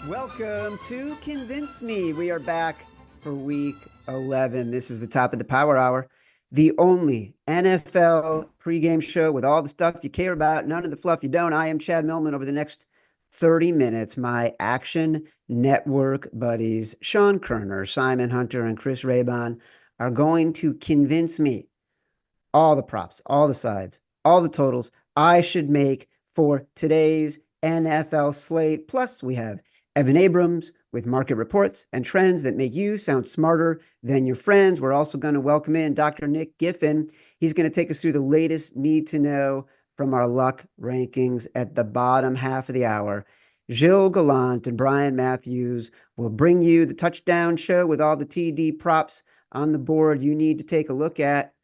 Welcome to Convince Me. We are back for week 11. This is the top of the Power Hour, the only NFL pregame show with all the stuff you care about, none of the fluff you don't. I am Chad Millman. Over the next 30 minutes, my Action Network buddies, Sean Koerner, Simon Hunter, and Chris Raybon, are going to convince me all the props, all the sides, all the totals I should make for today's NFL slate. Plus, we have Evan Abrams with market reports and trends that make you sound smarter than your friends. We're also going to welcome in Dr. Nick Giffen. He's going to take us through the latest need to know from our luck rankings at the bottom half of the hour. Gilles Gallant and Brian Matthews will bring you the touchdown show with all the TD props on the board you need to take a look at.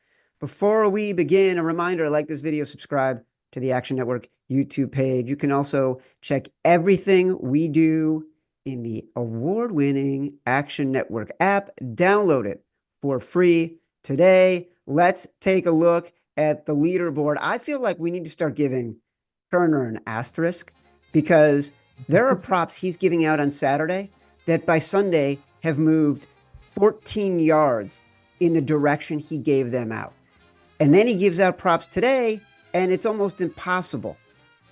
Before we begin, a reminder, like this video, subscribe to the Action Network YouTube page. You can also check everything we do in the award-winning Action Network app. Download it for free today. Let's take a look at the leaderboard. I feel like we need to start giving Koerner an asterisk because there are props he's giving out on Saturday that by Sunday have moved 14 yards in the direction he gave them out. And then he gives out props today, and it's almost impossible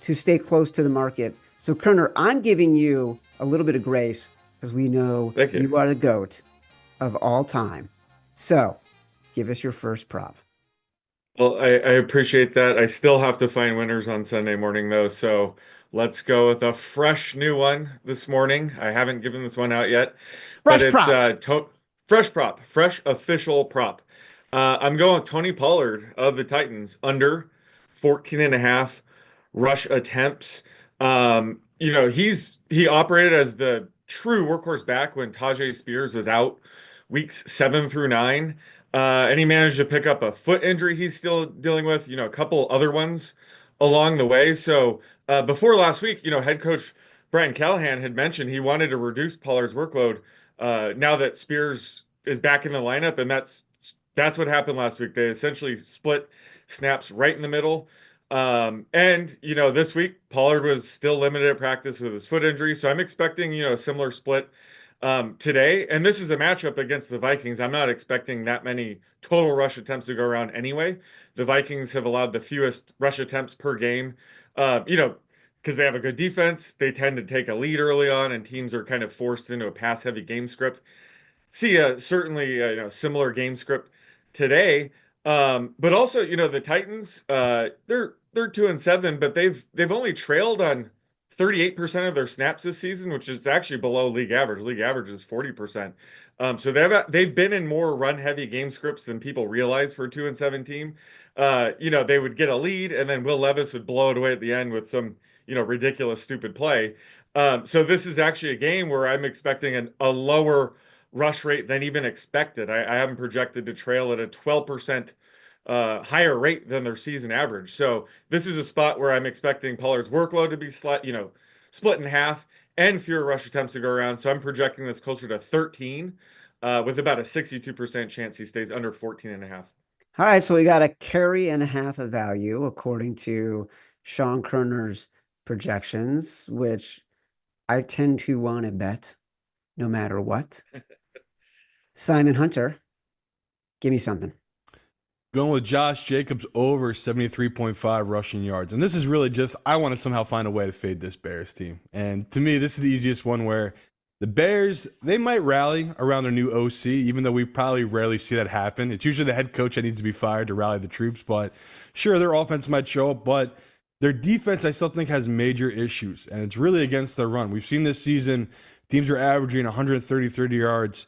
to stay close to the market. So, Koerner, I'm giving you a little bit of grace because we know you are the GOAT of all time. So, give us your first prop. Well, I appreciate that. I still have to find winners on Sunday morning, though. So let's go with a fresh new one this morning. I haven't given this one out yet, but Fresh it's prop. fresh prop, fresh official prop. I'm going with Tony Pollard of the Titans under 14 and a half rush attempts. He operated as the true workhorse back when Tajay Spears was out weeks 7 through 9. And he managed to pick up a foot injury he's still dealing with, a couple other ones along the way. So before last week, head coach Brian Callahan had mentioned he wanted to reduce Pollard's workload now that Spears is back in the lineup. And that's what happened last week. They essentially split snaps right in the middle. This week Pollard was still limited at practice with his foot injury. So I'm expecting, a similar split today. And this is a matchup against the Vikings. I'm not expecting that many total rush attempts to go around anyway. The Vikings have allowed the fewest rush attempts per game, because they have a good defense. They tend to take a lead early on, and teams are kind of forced into a pass-heavy game script. See, certainly, similar game script today. But also, the Titans, they're 2-7, but they've only trailed on 38% of their snaps this season, which is actually below league average. League average is 40%. So they've been in more run-heavy game scripts than people realize for a 2-7 team. They would get a lead, and then Will Levis would blow it away at the end with some, ridiculous, stupid play. So this is actually a game where I'm expecting a lower rush rate than even expected. I haven't projected to trail at a 12% higher rate than their season average. So this is a spot where I'm expecting Pollard's workload to be split in half and fewer rush attempts to go around. So I'm projecting this closer to 13 with about a 62% chance he stays under 14 and a half. All right, so we got a carry and a half of value according to Sean Koerner's projections, which I tend to want to bet no matter what. Simon Hunter, give me something. Going with Josh Jacobs over 73.5 rushing yards. And this is really just, I want to somehow find a way to fade this Bears team. And to me, this is the easiest one where the Bears, they might rally around their new OC, even though we probably rarely see that happen. It's usually the head coach that needs to be fired to rally the troops. But sure, their offense might show up, but their defense, I still think, has major issues. And it's really against their run. We've seen this season, teams are averaging 30 yards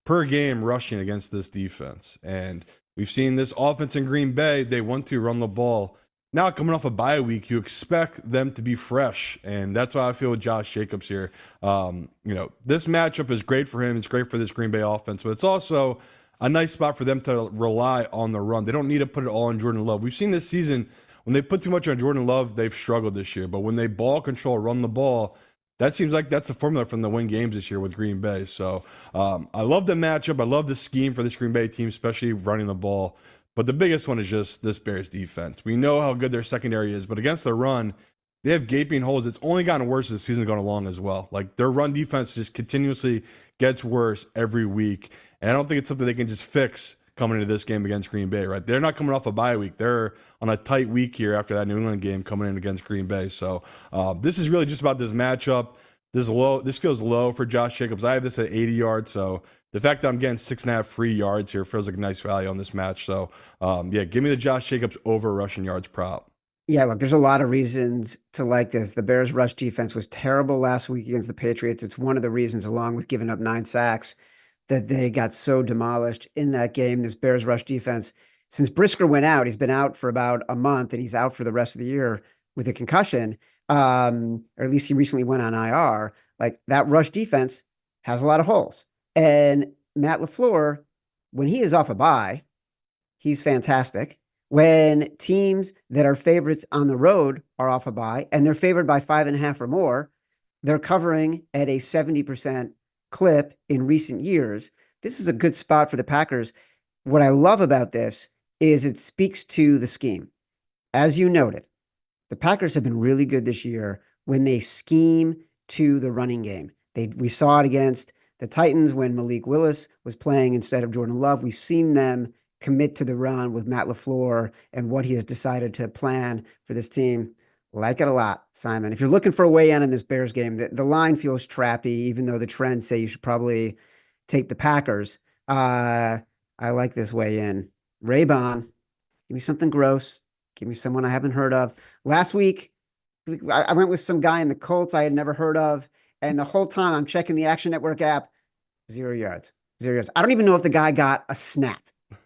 per game rushing against this defense. And we've seen this offense in Green Bay. They want to run the ball. Now, coming off a bye week, you expect them to be fresh. And that's why I feel with Josh Jacobs here. This matchup is great for him. It's great for this Green Bay offense. But it's also a nice spot for them to rely on the run. They don't need to put it all on Jordan Love. We've seen this season, when they put too much on Jordan Love, they've struggled this year. But when they ball control, run the ball, that seems like that's the formula from the win games this year with Green Bay. So I love the matchup. I love the scheme for this Green Bay team, especially running the ball. But the biggest one is just this Bears defense. We know how good their secondary is, but against the run, they have gaping holes. It's only gotten worse as the season's gone along as well. Like their run defense just continuously gets worse every week. And I don't think it's something they can just fix coming into this game against Green Bay, right? They're not coming off a bye week. They're on a tight week here after that New England game coming in against Green Bay. So this is really just about this matchup. This feels low for Josh Jacobs. I have this at 80 yards. So the fact that I'm getting 6.5 free yards here feels like a nice value on this match. So yeah, give me the Josh Jacobs over rushing yards prop. Yeah, look, there's a lot of reasons to like this. The Bears' rush defense was terrible last week against the Patriots. It's one of the reasons, along with giving up 9 sacks, that they got so demolished in that game. This Bears rush defense, since Brisker went out, he's been out for about a month, and he's out for the rest of the year with a concussion. Or at least he recently went on IR. Like that rush defense has a lot of holes. And Matt LaFleur, when he is off a bye, he's fantastic. When teams that are favorites on the road are off a bye and they're favored by 5.5 or more, they're covering at a 70% clip in recent years. This is a good spot for the Packers. What I love about this is it speaks to the scheme. As you noted, the Packers have been really good this year when they scheme to the running game. We saw it against the Titans when Malik Willis was playing instead of Jordan Love. We've seen them commit to the run with Matt LaFleur and what he has decided to plan for this team. Like it a lot, Simon. If you're looking for a way in this Bears game, the line feels trappy, even though the trends say you should probably take the Packers. I like this way in. Raybon, give me something gross. Give me someone I haven't heard of. Last week, I went with some guy in the Colts I had never heard of. And the whole time I'm checking the Action Network app, 0 yards. 0 yards. I don't even know if the guy got a snap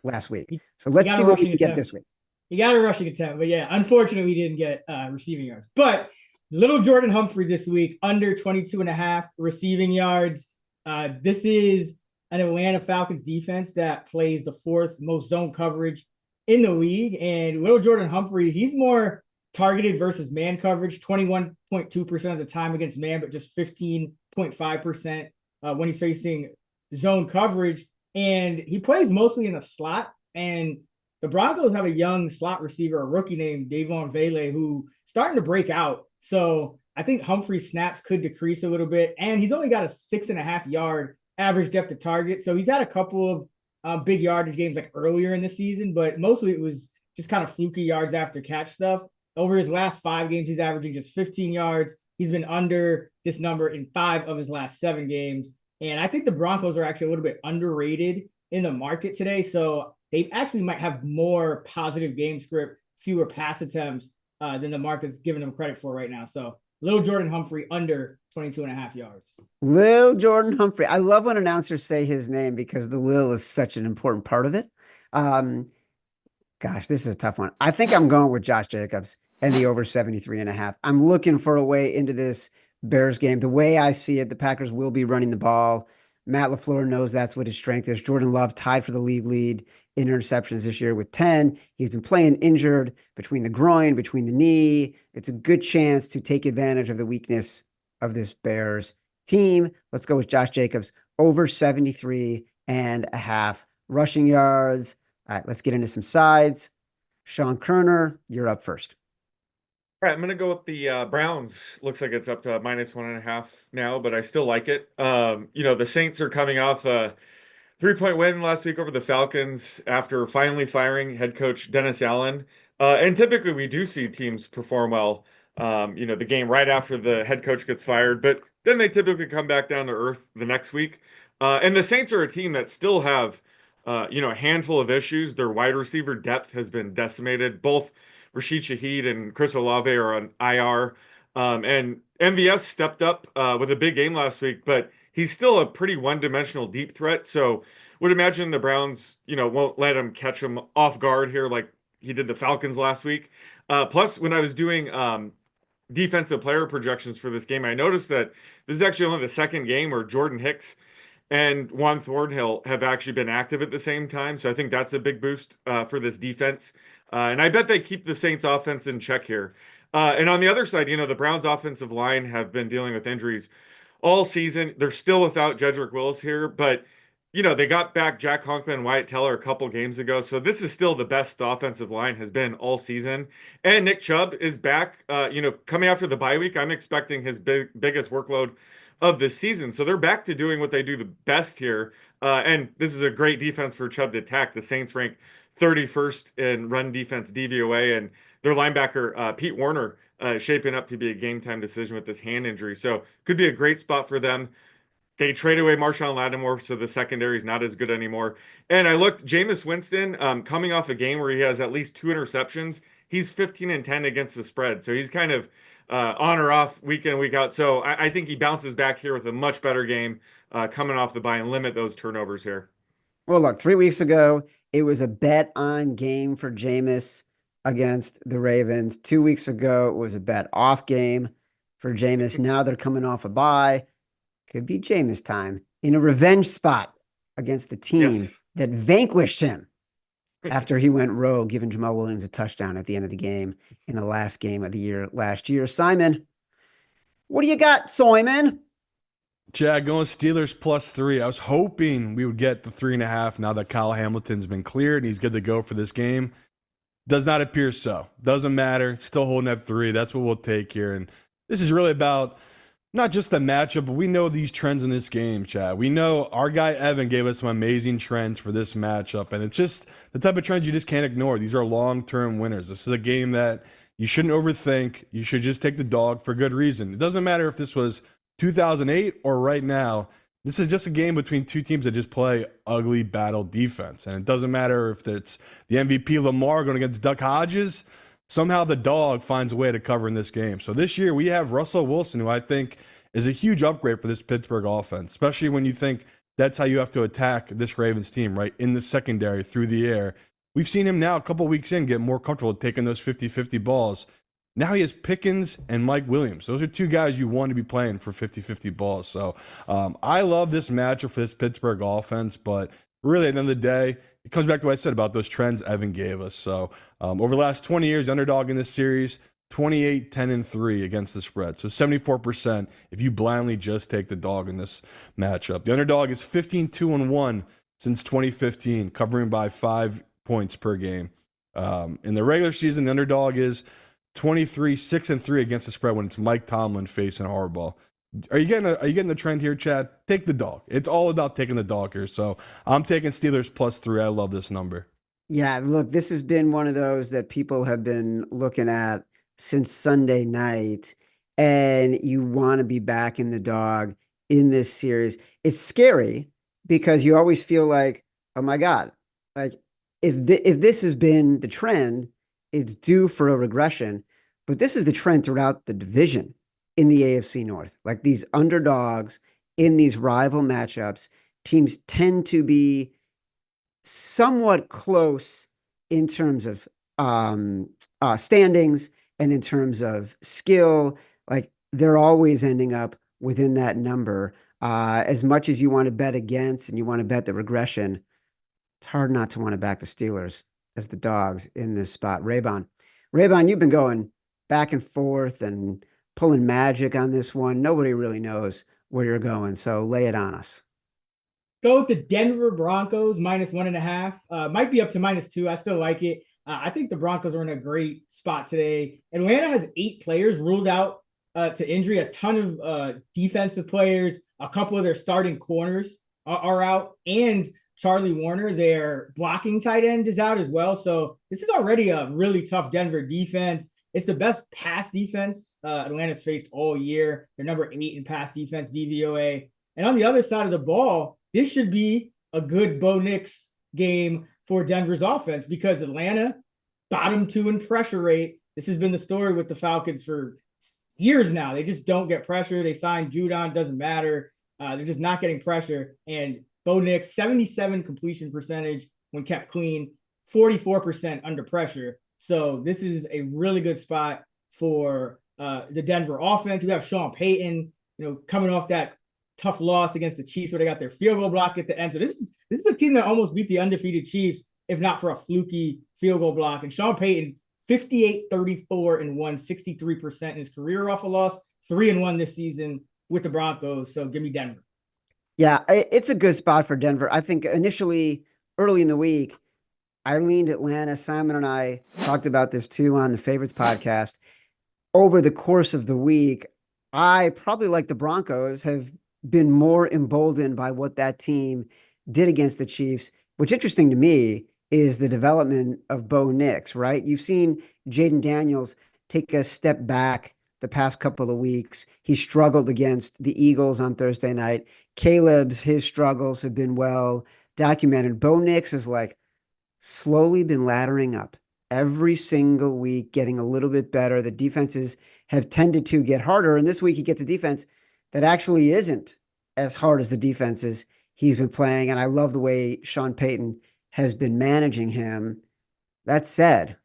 last week. So let's see what we can get this week. He got a rushing attempt, but yeah, unfortunately, we didn't get receiving yards. But little Jordan Humphrey this week, under 22.5 receiving yards. This is an Atlanta Falcons defense that plays the 4th most zone coverage in the league. And little Jordan Humphrey, he's more targeted versus man coverage, 21.2% of the time against man, but just 15.5% when he's facing zone coverage. And he plays mostly in a slot. And the Broncos have a young slot receiver, a rookie named Davon Vele, who's starting to break out. So I think Humphrey's snaps could decrease a little bit. And he's only got a 6.5 yard average depth of target. So he's had a couple of big yardage games like earlier in the season, but mostly it was just kind of fluky yards after catch stuff. Over his last 5 games, he's averaging just 15 yards. He's been under this number in 5 of his last 7 games. And I think the Broncos are actually a little bit underrated in the market today. So they actually might have more positive game script, fewer pass attempts than the market's giving them credit for right now. So little Jordan Humphrey under 22.5 yards. Lil Jordan Humphrey. I love when announcers say his name because the Lil is such an important part of it. Gosh, this is a tough one. I think I'm going with Josh Jacobs and the over 73.5. I'm looking for a way into this Bears game. The way I see it, the Packers will be running the ball. Matt LaFleur knows that's what his strength is. Jordan Love tied for the league lead in interceptions this year with 10. He's been playing injured between the groin, between the knee. It's a good chance to take advantage of the weakness of this Bears team. Let's go with Josh Jacobs over 73.5 rushing yards. All right, let's get into some sides. Sean Koerner, you're up first. All right, I'm going to go with the Browns. Looks like it's up to -1.5 now, but I still like it. The Saints are coming off a 3-point win last week over the Falcons after finally firing head coach Dennis Allen. And typically we do see teams perform well, the game right after the head coach gets fired, but then they typically come back down to earth the next week. And the Saints are a team that still have, a handful of issues. Their wide receiver depth has been decimated. Both Rashid Shaheed and Chris Olave are on IR. And MVS stepped up with a big game last week, but he's still a pretty one-dimensional deep threat. So would imagine the Browns, won't let him catch him off guard here like he did the Falcons last week. Plus, when I was doing defensive player projections for this game, I noticed that this is actually only the second game where Jordan Hicks and Juan Thornhill have actually been active at the same time. So I think that's a big boost for this defense. And I bet they keep the Saints offense in check here. And on the other side, the Browns offensive line have been dealing with injuries all season. They're still without Jedrick Wills here, but they got back Jack Conklin and Wyatt Teller a couple games ago. So this is still the best the offensive line has been all season. And Nick Chubb is back, coming after the bye week. I'm expecting his biggest workload of the season. So they're back to doing what they do the best here. And this is a great defense for Chubb to attack. The Saints rank 31st in run defense DVOA, and their linebacker, Pete Werner, shaping up to be a game time decision with this hand injury. So could be a great spot for them. They trade away Marshawn Lattimore, so the secondary is not as good anymore. And I looked, Jameis Winston, coming off a game where he has at least 2 interceptions, he's 15-10 against the spread. So he's kind of on or off week in, week out. So I think he bounces back here with a much better game coming off the bye and limit those turnovers here. Well, look, 3 weeks ago, it was a bet on game for Jameis against the Ravens. 2 weeks ago, it was a bet off game for Jameis. Now they're coming off a bye. Could be Jameis time in a revenge spot against the team that vanquished him after he went rogue, giving Jamal Williams a touchdown at the end of the game in the last game of the year last year. Simon, what do you got, Simon? Chad, going Steelers +3. I was hoping we would get the 3.5 now that Kyle Hamilton's been cleared and he's good to go for this game. Does not appear so. Doesn't matter. Still holding at 3. That's what we'll take here. And this is really about not just the matchup, but we know these trends in this game, Chad. We know our guy Evan gave us some amazing trends for this matchup, and it's just the type of trends you just can't ignore. These are long-term winners. This is a game that you shouldn't overthink. You should just take the dog for good reason. It doesn't matter if this was 2008 or right now. This is just a game between two teams that just play ugly battle defense, and it doesn't matter if it's the MVP Lamar going against Duck Hodges. Somehow the dog finds a way to cover in this game. So this year we have Russell Wilson, who I think is a huge upgrade for this Pittsburgh offense, especially when you think that's how you have to attack this Ravens team, right? In the secondary, through the air. We've seen him now a couple weeks in get more comfortable taking those 50-50 balls. Now he has Pickens and Mike Williams. Those are two guys you want to be playing for 50-50 balls. So I love this matchup for this Pittsburgh offense, but really at the end of the day, it comes back to what I said about those trends Evan gave us. So over the last 20 years, underdog in this series, 28-10-3 against the spread. So 74% if you blindly just take the dog in this matchup. The underdog is 15-2-1 since 2015, covering by 5 points per game. In the regular season, the underdog is 23-6-3 against the spread when it's Mike Tomlin facing Harbaugh. Are you getting the trend here, Chad? Take the dog. It's all about taking the dog here. So I'm taking Steelers +3. I love this number. Yeah, look, this has been one of those that people have been looking at since Sunday night, and you want to be back in the dog in this series. It's scary because you always feel like, oh my God, like if this has been the trend, it's due for a regression. But this is the trend throughout the division in the AFC North. Like these underdogs in these rival matchups, teams tend to be somewhat close in terms of standings and in terms of skill. Like they're always ending up within that number. As much as you want to bet against and you want to bet the regression, it's hard not to want to back the Steelers as the dogs in this spot. Raybon, you've been going back and forth and pulling magic on this one. Nobody really knows where you're going, so lay it on us. Go with the Denver Broncos -1.5. Might be up to -2. I still like it. I think the Broncos are in a great spot today. Atlanta has 8 players ruled out to injury. A ton of defensive players. A couple of their starting corners are out. And Charlie Warner, their blocking tight end, is out as well. So this is already a really tough Denver defense. It's the best pass defense Atlanta's faced all year. They're number 8 in pass defense DVOA. And on the other side of the ball, this should be a good Bo Nix game for Denver's offense because Atlanta, bottom 2 in pressure rate. This has been the story with the Falcons for years now. They just don't get pressure. They signed Judon, doesn't matter. They're just not getting pressure. And Bo Nix, 77 completion percentage when kept clean, 44% under pressure. So this is a really good spot for the Denver offense. We have Sean Payton, coming off that tough loss against the Chiefs where they got their field goal block at the end. So this is a team that almost beat the undefeated Chiefs, if not for a fluky field goal block. And Sean Payton, 58-34-1, 63% in his career off a loss, 3-1 this season with the Broncos. So give me Denver. Yeah, it's a good spot for Denver. I think initially, early in the week, I leaned Atlanta. Simon and I talked about this too on the Favorites podcast. Over the course of the week, I probably, like the Broncos, have been more emboldened by what that team did against the Chiefs, which, interesting to me, is the development of Bo Nix, right? You've seen Jaden Daniels take a step back the past couple of weeks. He struggled against the Eagles on Thursday night. His struggles have been well documented. Bo Nix is like slowly been laddering up every single week, getting a little bit better. The defenses have tended to get harder. And this week he gets a defense that actually isn't as hard as the defenses he's been playing. And I love the way Sean Payton has been managing him. That said,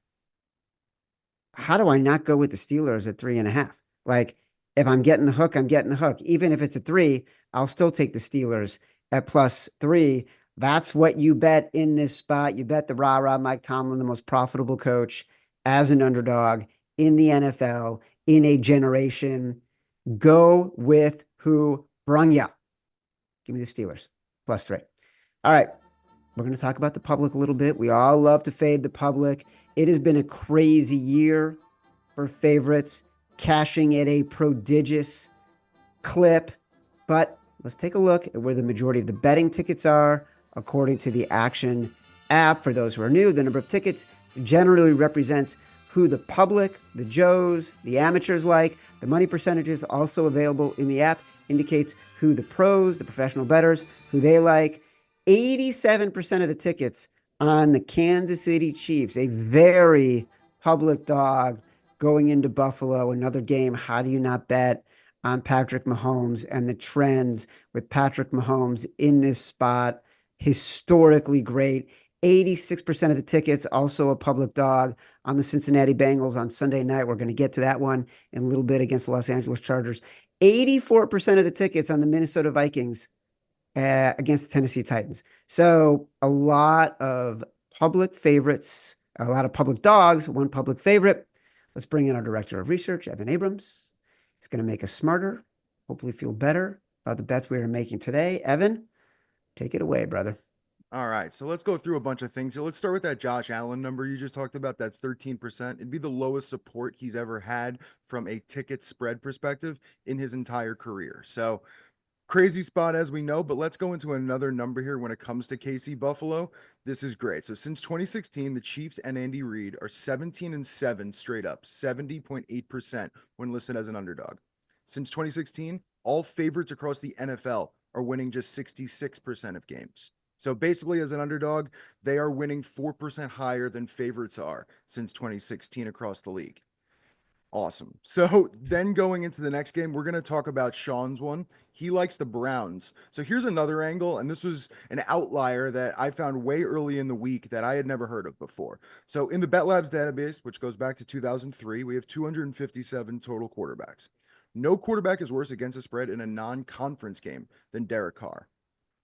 how do I not go with the Steelers at 3.5? Like, if I'm getting the hook, I'm getting the hook. Even if it's a 3, I'll still take the Steelers at +3. That's what you bet in this spot. You bet the rah-rah Mike Tomlin, the most profitable coach as an underdog in the NFL in a generation. Go with who brung ya. Give me the Steelers +3. All right. We're going to talk about the public a little bit. We all love to fade the public. It has been a crazy year for favorites, cashing at a prodigious clip. But let's take a look at where the majority of the betting tickets are, according to the Action app. For those who are new, the number of tickets generally represents who the public, the Joes, the amateurs like. The money percentages also available in the app indicates who the pros, the professional bettors, who they like. 87% of the tickets on the Kansas City Chiefs, a very public dog going into Buffalo, another game. How do you not bet on Patrick Mahomes and the trends with Patrick Mahomes in this spot? Historically great. 86% of the tickets, also a public dog on the Cincinnati Bengals on Sunday night. We're going to get to that one in a little bit against the Los Angeles Chargers. 84% of the tickets on the Minnesota Vikings against the Tennessee Titans. So a lot of public favorites, a lot of public dogs, one public favorite. Let's bring in our director of research, Evan Abrams. He's going to make us smarter, hopefully feel better about the bets we are making today. Evan, take it away, brother. All right, so let's go through a bunch of things here. Let's start with that Josh Allen number you just talked about, that 13%. It'd be the lowest support he's ever had from a ticket spread perspective in his entire career. So crazy spot, as we know, but let's go into another number here when it comes to KC Buffalo. This is great. So since 2016, the Chiefs and Andy Reid are 17-7 straight up, 70.8% when listed as an underdog. Since 2016, all favorites across the NFL are winning just 66% of games. So basically, as an underdog, they are winning 4% higher than favorites are since 2016 across the league. Awesome. So then going into the next game, we're going to talk about Sean's one. He likes the Browns. So here's another angle, and this was an outlier that I found way early in the week that I had never heard of before. So in the BetLabs database, which goes back to 2003, we have 257 total quarterbacks. No quarterback is worse against the spread in a non-conference game than Derek Carr.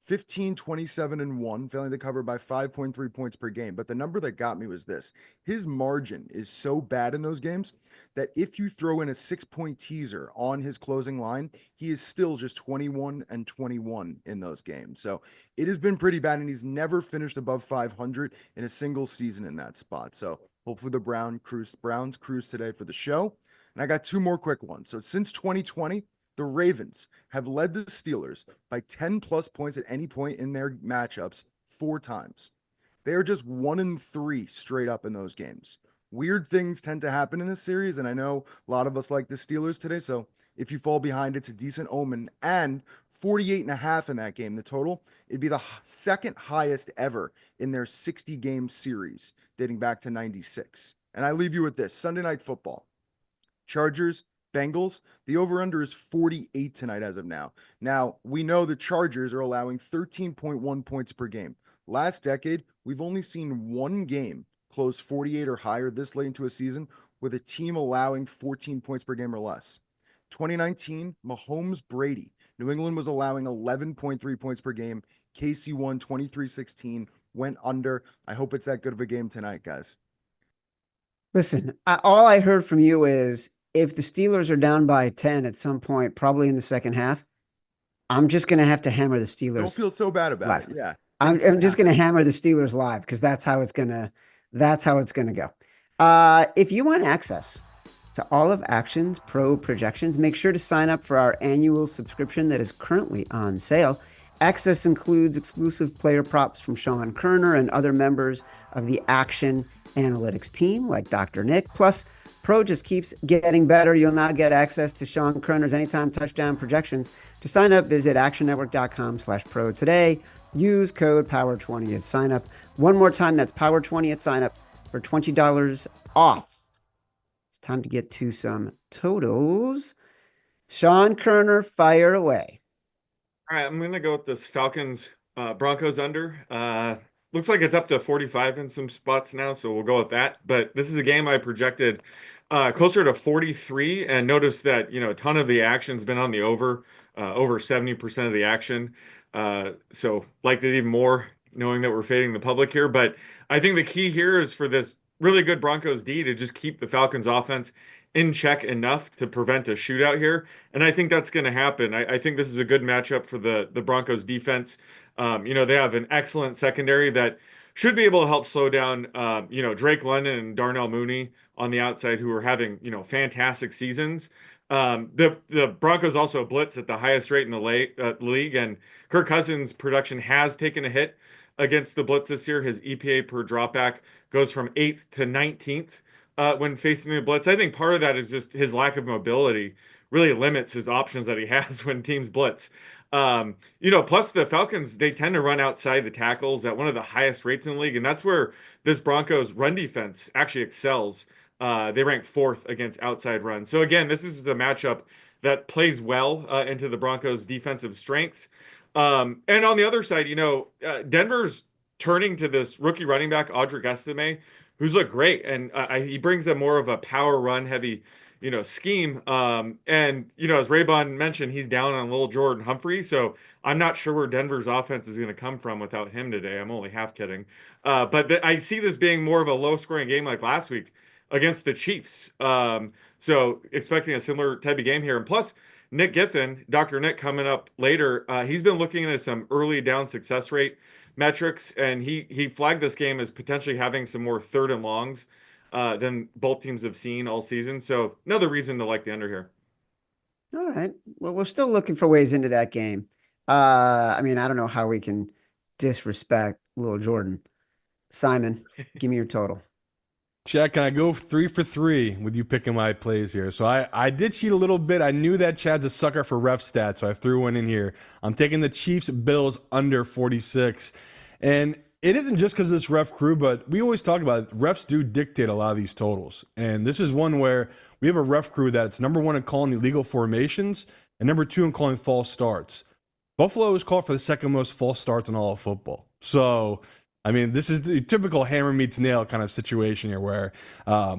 15, 27, and 1, failing to cover by 5.3 points per game. But the number that got me was this. His margin is so bad in those games that if you throw in a 6-point teaser on his closing line, he is still just 21 and 21 in those games. So it has been pretty bad, and he's never finished above 500 in a single season in that spot. So hopefully the Browns cruise today for the show. And I got two more quick ones. So since 2020, the Ravens have led the Steelers by 10 plus points at any point in their matchups 4 times. They are just 1-3 straight up in those games. Weird things tend to happen in this series, and I know a lot of us like the Steelers today, so if you fall behind, it's a decent omen. And 48.5 in that game, the total, it'd be the second highest ever in their 60-game series dating back to 96. And I leave you with this. Sunday Night Football. Chargers, Bengals, the over-under is 48 tonight as of now. Now, we know the Chargers are allowing 13.1 points per game. Last decade, we've only seen one game close 48 or higher this late into a season with a team allowing 14 points per game or less. 2019, Mahomes-Brady. New England was allowing 11.3 points per game. KC won 23-16, went under. I hope it's that good of a game tonight, guys. Listen, all I heard from you is if the Steelers are down by 10 at some point, probably in the second half, I'm just going to have to hammer the Don't Steelers feel so bad about live. it. Yeah. I'm just going to hammer the Steelers live because that's how it's going to go. If you want access to all of Action's pro projections, make sure to sign up for our annual subscription that is currently on sale. Access includes exclusive player props from Sean Koerner and other members of the Action Analytics team, like Dr. Nick. Plus, Pro just keeps getting better. You'll now get access to Sean Koerner's anytime touchdown projections. To sign up, visit actionnetwork.com/pro today. Use code POWER20 at sign up. One more time, that's POWER20 at sign up for $20 off. It's time to get to some totals. Sean Koerner, fire away. All right, I'm going to go with this Falcons Broncos under. Looks like it's up to 45 in some spots now, so we'll go with that. But this is a game I projected closer to 43, and notice that, you know, a ton of the action's been on the over 70% of the action. So liked it even more knowing that we're fading the public here. But I think the key here is for this really good Broncos D to just keep the Falcons offense in check enough to prevent a shootout here. And I think that's going to happen. I think this is a good matchup for the Broncos defense. You know, they have an excellent secondary that should be able to help slow down, you know, Drake London and Darnell Mooney on the outside, who are having, you know, fantastic seasons. The Broncos also blitz at the highest rate in the league, and Kirk Cousins' production has taken a hit against the blitz this year. His EPA per dropback goes from 8th to 19th when facing the blitz. I think part of that is just his lack of mobility really limits his options that he has when teams blitz. You know, plus the Falcons, they tend to run outside the tackles at one of the highest rates in the league, and that's where this Broncos run defense actually excels. They rank 4th against outside runs. So again, this is the matchup that plays well into the Broncos' defensive strengths. And on the other side, you know, Denver's turning to this rookie running back, Audric Estime, who's looked great, and he brings them more of a power run heavy, you know, scheme. And you know, as Raybon mentioned, he's down on little Jordan Humphrey, so I'm not sure where Denver's offense is going to come from without him today. I'm only half kidding, but I see this being more of a low-scoring game like last week against the Chiefs. So expecting a similar type of game here, and plus Nick Giffen, Dr. Nick, coming up later. He's been looking at some early down success rate metrics, and he flagged this game as potentially having some more third and longs than both teams have seen all season. So another reason to like the under here. All right. Well, we're still looking for ways into that game. I mean, I don't know how we can disrespect little Jordan. Simon, give me your total. Chad, can I go 3 for 3 with you picking my plays here? So I did cheat a little bit. I knew that Chad's a sucker for ref stats, so I threw one in here. I'm taking the Chiefs Bills under 46. And it isn't just because of this ref crew, but we always talk about it. Refs do dictate a lot of these totals. And this is one where we have a ref crew that's number 1 in calling illegal formations and number 2 in calling false starts. Buffalo is called for the second most false starts in all of football. So, I mean, this is the typical hammer meets nail kind of situation here where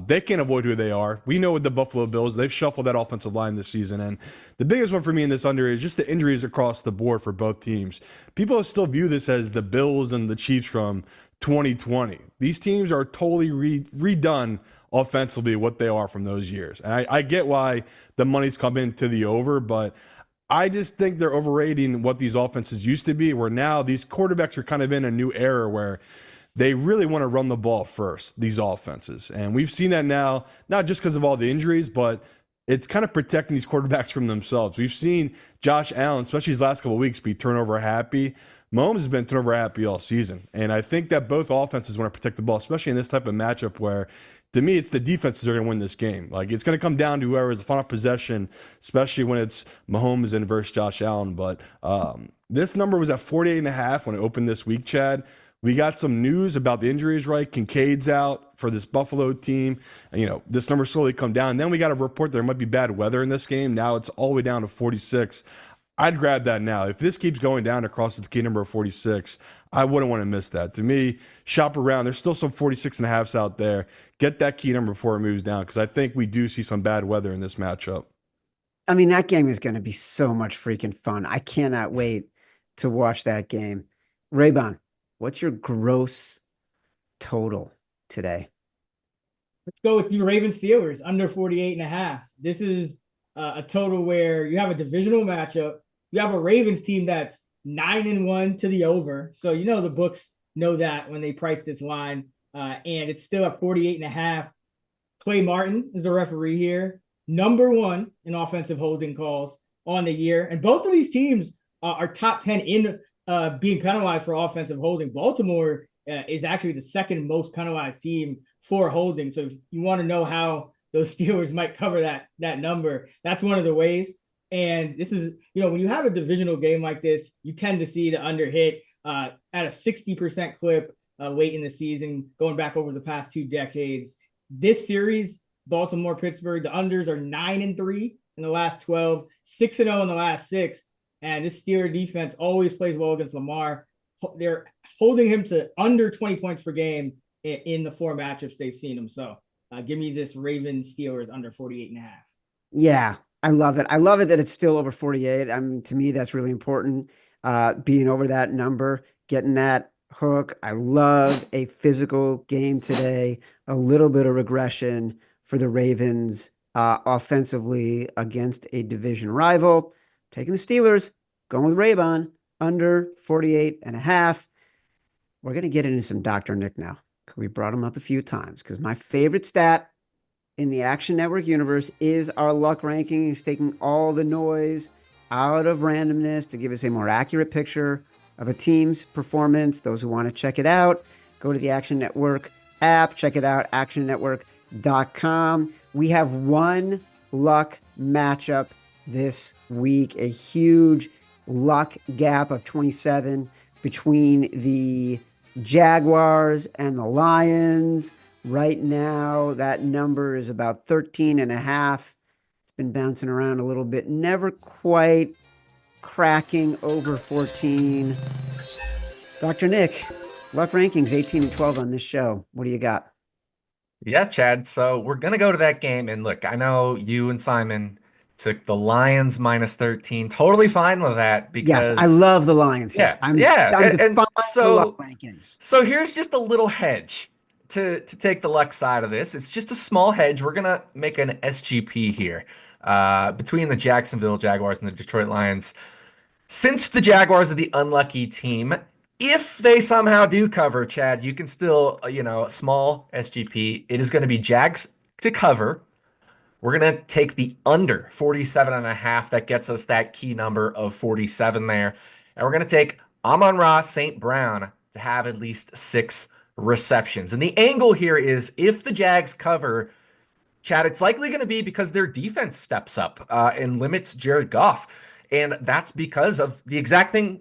they can't avoid who they are. We know with the Buffalo Bills, they've shuffled that offensive line this season. And the biggest one for me in this under is just the injuries across the board for both teams. People still view this as the Bills and the Chiefs from 2020. These teams are totally redone offensively what they are from those years. And I get why the money's come into the over, but I just think they're overrating what these offenses used to be, where now these quarterbacks are kind of in a new era where they really want to run the ball first, these offenses. And we've seen that now, not just because of all the injuries, but it's kind of protecting these quarterbacks from themselves. We've seen Josh Allen, especially his last couple of weeks, be turnover happy. Mahomes has been turnover happy all season. And I think that both offenses want to protect the ball, especially in this type of matchup where, to me, it's the defenses that are going to win this game. Like, it's going to come down to whoever is the final possession, especially when it's Mahomes and versus Josh Allen. But this number was at 48.5 when it opened this week, Chad. We got some news about the injuries, right? Kincaid's out for this Buffalo team. And, you know, this number slowly come down. And then we got a report there might be bad weather in this game. Now it's all the way down to 46. I'd grab that now. If this keeps going down across the key number of 46, I wouldn't want to miss that. To me, shop around. There's still some 46.5s out there. Get that key number before it moves down, because I think we do see some bad weather in this matchup. I mean, that game is going to be so much freaking fun. I cannot wait to watch that game. Raybon, what's your gross total today? Let's go with you, Ravens Steelers, under 48.5. This is a total where you have a divisional matchup. You have a Ravens team that's 9-1 to the over. So, the books know that when they price this line, and it's still at 48.5. Clay Martin is the referee here, number 1 in offensive holding calls on the year. And both of these teams are top 10 in being penalized for offensive holding. Baltimore is actually the second most penalized team for holding. So if you want to know how those Steelers might cover that number, that's one of the ways. And this is, when you have a divisional game like this, you tend to see the under hit at a 60% clip late in the season, going back over the past 2 decades. This series, Baltimore, Pittsburgh, the unders are 9-3 in the last 12, 6-0 in the last 6. And this Steeler defense always plays well against Lamar. They're holding him to under 20 points per game in the 4 matchups they've seen him. So give me this Ravens Steelers under 48.5. Yeah, I love it. I love it that it's still over 48. I mean, to me, that's really important. Being over that number, getting that hook. I love a physical game today, a little bit of regression for the Ravens offensively against a division rival. Taking the Steelers, going with Raybon, under 48.5. We're going to get into some Dr. Nick now. We brought him up a few times because my favorite stat in the Action Network universe is our luck ranking. He's taking all the noise out of randomness to give us a more accurate picture of a team's performance. Those who want to check it out, go to the Action Network app, check it out, actionnetwork.com. We have one luck matchup this week, a huge luck gap of 27 between the Jaguars and the Lions. Right now, that number is about 13.5. It's been bouncing around a little bit, never quite cracking over 14. Dr. Nick, luck rankings 18-12 on this show. What do you got? Yeah, Chad. So we're going to go to that game. And look, I know you and Simon took the Lions minus 13. Totally fine with that because yes, I love the Lions here. I'm defying the luck rankings. So here's just a little hedge to take the luck side of this. It's just a small hedge. We're going to make an SGP here between the Jacksonville Jaguars and the Detroit Lions. Since the Jaguars are the unlucky team, if they somehow do cover, Chad, you can still, small SGP. It is going to be Jags to cover. We're going to take the under 47.5. That gets us that key number of 47 there. And we're going to take Amon-Ra St. Brown to have at least 6 receptions. And the angle here is if the Jags cover, Chad, it's likely going to be because their defense steps up and limits Jared Goff. And that's because of the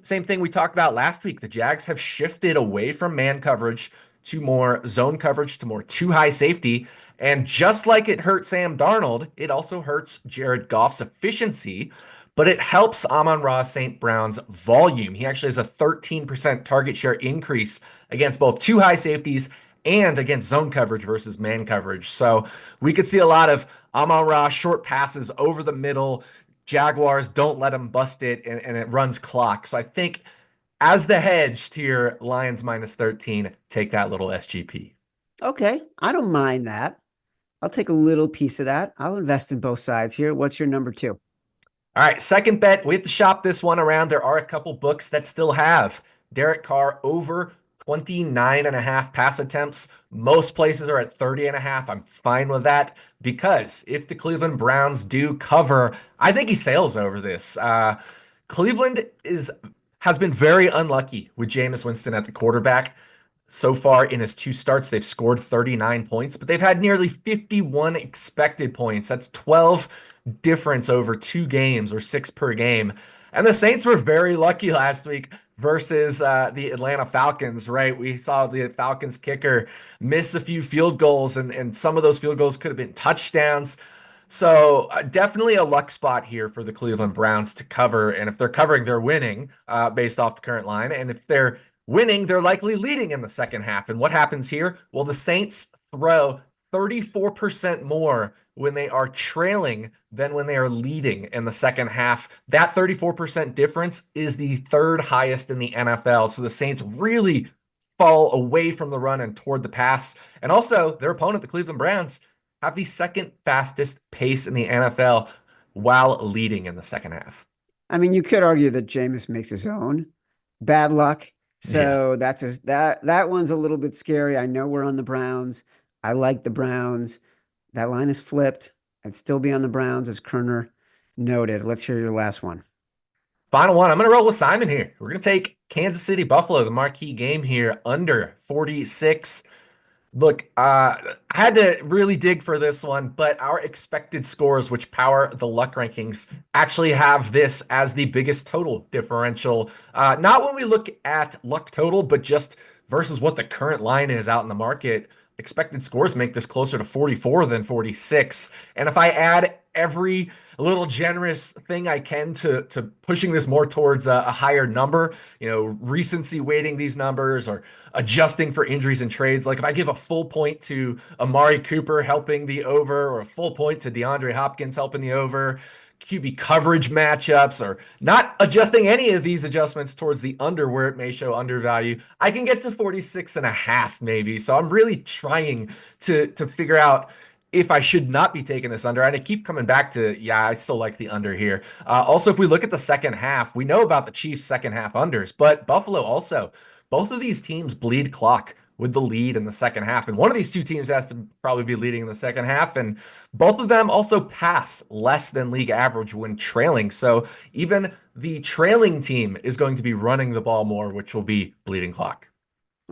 same thing we talked about last week. The Jags have shifted away from man coverage to more zone coverage, to more too high safety. And just like it hurt Sam Darnold, it also hurts Jared Goff's efficiency, but it helps Amon-Ra St. Brown's volume. He actually has a 13% target share increase against both too high safeties and against zone coverage versus man coverage. So we could see a lot of Amon-Ra short passes over the middle. Jaguars don't let him bust it, and it runs clock. So I think as the hedge to your Lions minus 13, take that little SGP. Okay, I don't mind that. I'll take a little piece of that. I'll invest in both sides here. What's your number 2? All right, second bet. We have to shop this one around. There are a couple books that still have Derek Carr over 29.5 pass attempts. Most places are at 30.5. I'm fine with that because if the Cleveland Browns do cover, I think he sails over this. Cleveland has been very unlucky with Jameis Winston at the quarterback. So far in his 2 starts, they've scored 39 points, but they've had nearly 51 expected points. That's 12 difference over 2 games or 6 per game. And the Saints were very lucky last week versus the Atlanta Falcons, right? We saw the Falcons kicker miss a few field goals, and some of those field goals could have been touchdowns. So definitely a luck spot here for the Cleveland Browns to cover. And if they're covering, they're winning based off the current line. And if they're winning, they're likely leading in the second half. And what happens here? Well, the Saints throw 34% more when they are trailing than when they are leading in the second half. That 34% difference is the 3rd highest in the NFL. So the Saints really fall away from the run and toward the pass. And also, their opponent, the Cleveland Browns, have the 2nd fastest pace in the NFL while leading in the second half. I mean, you could argue that Jameis makes his own bad luck. Yeah. So that one's a little bit scary. I know we're on the Browns. I like the Browns. That line is flipped. I'd still be on the Browns, as Koerner noted. Let's hear your last one. Final one. I'm going to roll with Simon here. We're going to take Kansas City Buffalo, the marquee game here, under 46. Look, I had to really dig for this one, but our expected scores, which power the luck rankings, actually have this as the biggest total differential. Not when we look at luck total, but just versus what the current line is out in the market. Expected scores make this closer to 44 than 46. And if I add every little generous thing I can to pushing this more towards a higher number, recency weighting these numbers or adjusting for injuries and trades. Like if I give a full point to Amari Cooper helping the over, or a full point to DeAndre Hopkins helping the over, QB coverage matchups, or not adjusting any of these adjustments towards the under where it may show undervalue, I can get to 46.5 maybe. So I'm really trying to figure out if I should not be taking this under. And I keep coming back to, yeah, I still like the under here. Also, if we look at the second half, we know about the Chiefs' second half unders, but Buffalo also, both of these teams bleed clock with the lead in the second half. And one of these two teams has to probably be leading in the second half. And both of them also pass less than league average when trailing. So even the trailing team is going to be running the ball more, which will be bleeding clock.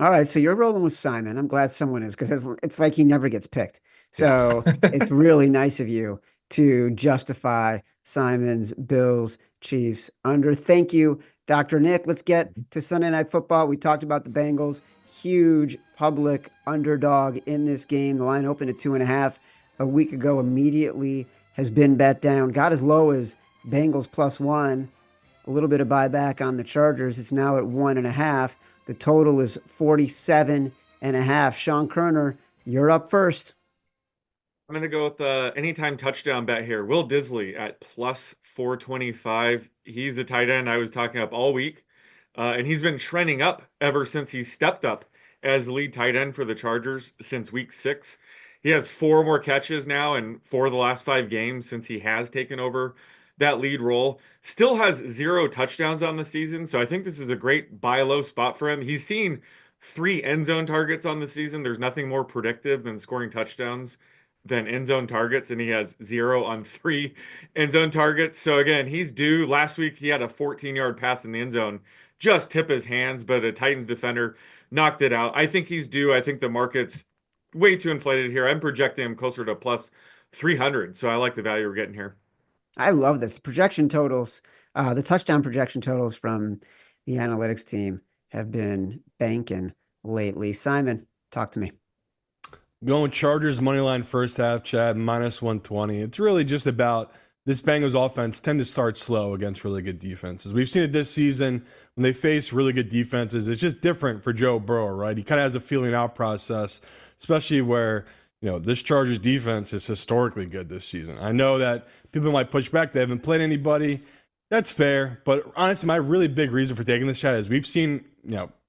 All right, so you're rolling with Simon. I'm glad someone is, because it's like he never gets picked. So it's really nice of you to justify Simon's Bills Chiefs under. Thank you, Dr. Nick. Let's get to Sunday Night Football. We talked about the Bengals. Huge public underdog in this game. The line opened at 2.5 a week ago, immediately has been bet down. Got as low as Bengals +1. A little bit of buyback on the Chargers. It's now at 1.5. The total is 47.5. Sean Koerner, you're up first. I'm going to go with the anytime touchdown bet here. Will Disley at +425. He's a tight end I was talking up all week, and he's been trending up ever since he stepped up as the lead tight end for the Chargers since week 6. He has 4 more catches now in 4 of the last 5 games since he has taken over that lead role. Still has 0 touchdowns on the season, so I think this is a great buy low spot for him. He's seen 3 end zone targets on the season. There's nothing more predictive than scoring touchdowns than end zone targets, and he has 0 on 3 end zone targets. So again, he's due. Last week he had a 14-yard pass in the end zone, just tip his hands, but a Titans defender knocked it out. I think he's due. I think the market's way too inflated here. I'm projecting him closer to +300, so I like the value we're getting here. I love this. Projection totals, the touchdown projection totals from the analytics team have been banking lately. Simon, talk to me. Going Chargers money line first half, Chad, -120. It's really just about this Bengals offense tend to start slow against really good defenses. We've seen it this season when they face really good defenses. It's just different for Joe Burrow, right? He kind of has a feeling out process, especially where this Chargers defense is historically good this season. I know that people might push back. They haven't played anybody. That's fair. But honestly, my really big reason for taking this shot is we've seen,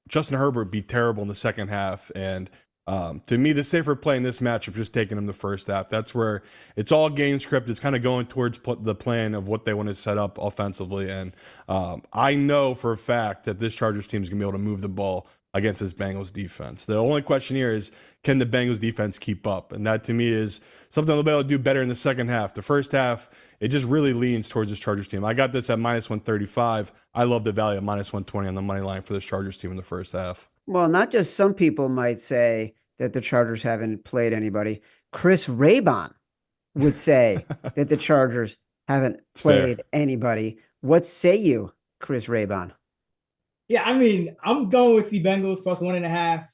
Justin Herbert be terrible in the second half. And to me, the safer play in this matchup, just taking him the first half. That's where it's all game script. It's kind of going towards the plan of what they want to set up offensively. And I know for a fact that this Chargers team is going to be able to move the ball against this Bengals defense. The only question here is, can the Bengals defense keep up? And that to me is something they'll be able to do better in the second half. The first half, it just really leans towards this Chargers team. I got this at -135. I love the value of -120 on the money line for this Chargers team in the first half. Well, not just some people might say that the Chargers haven't played anybody. Chris Raybon would say that the Chargers haven't played anybody. What say you, Chris Raybon? Yeah, I mean, I'm going with the Bengals +1.5.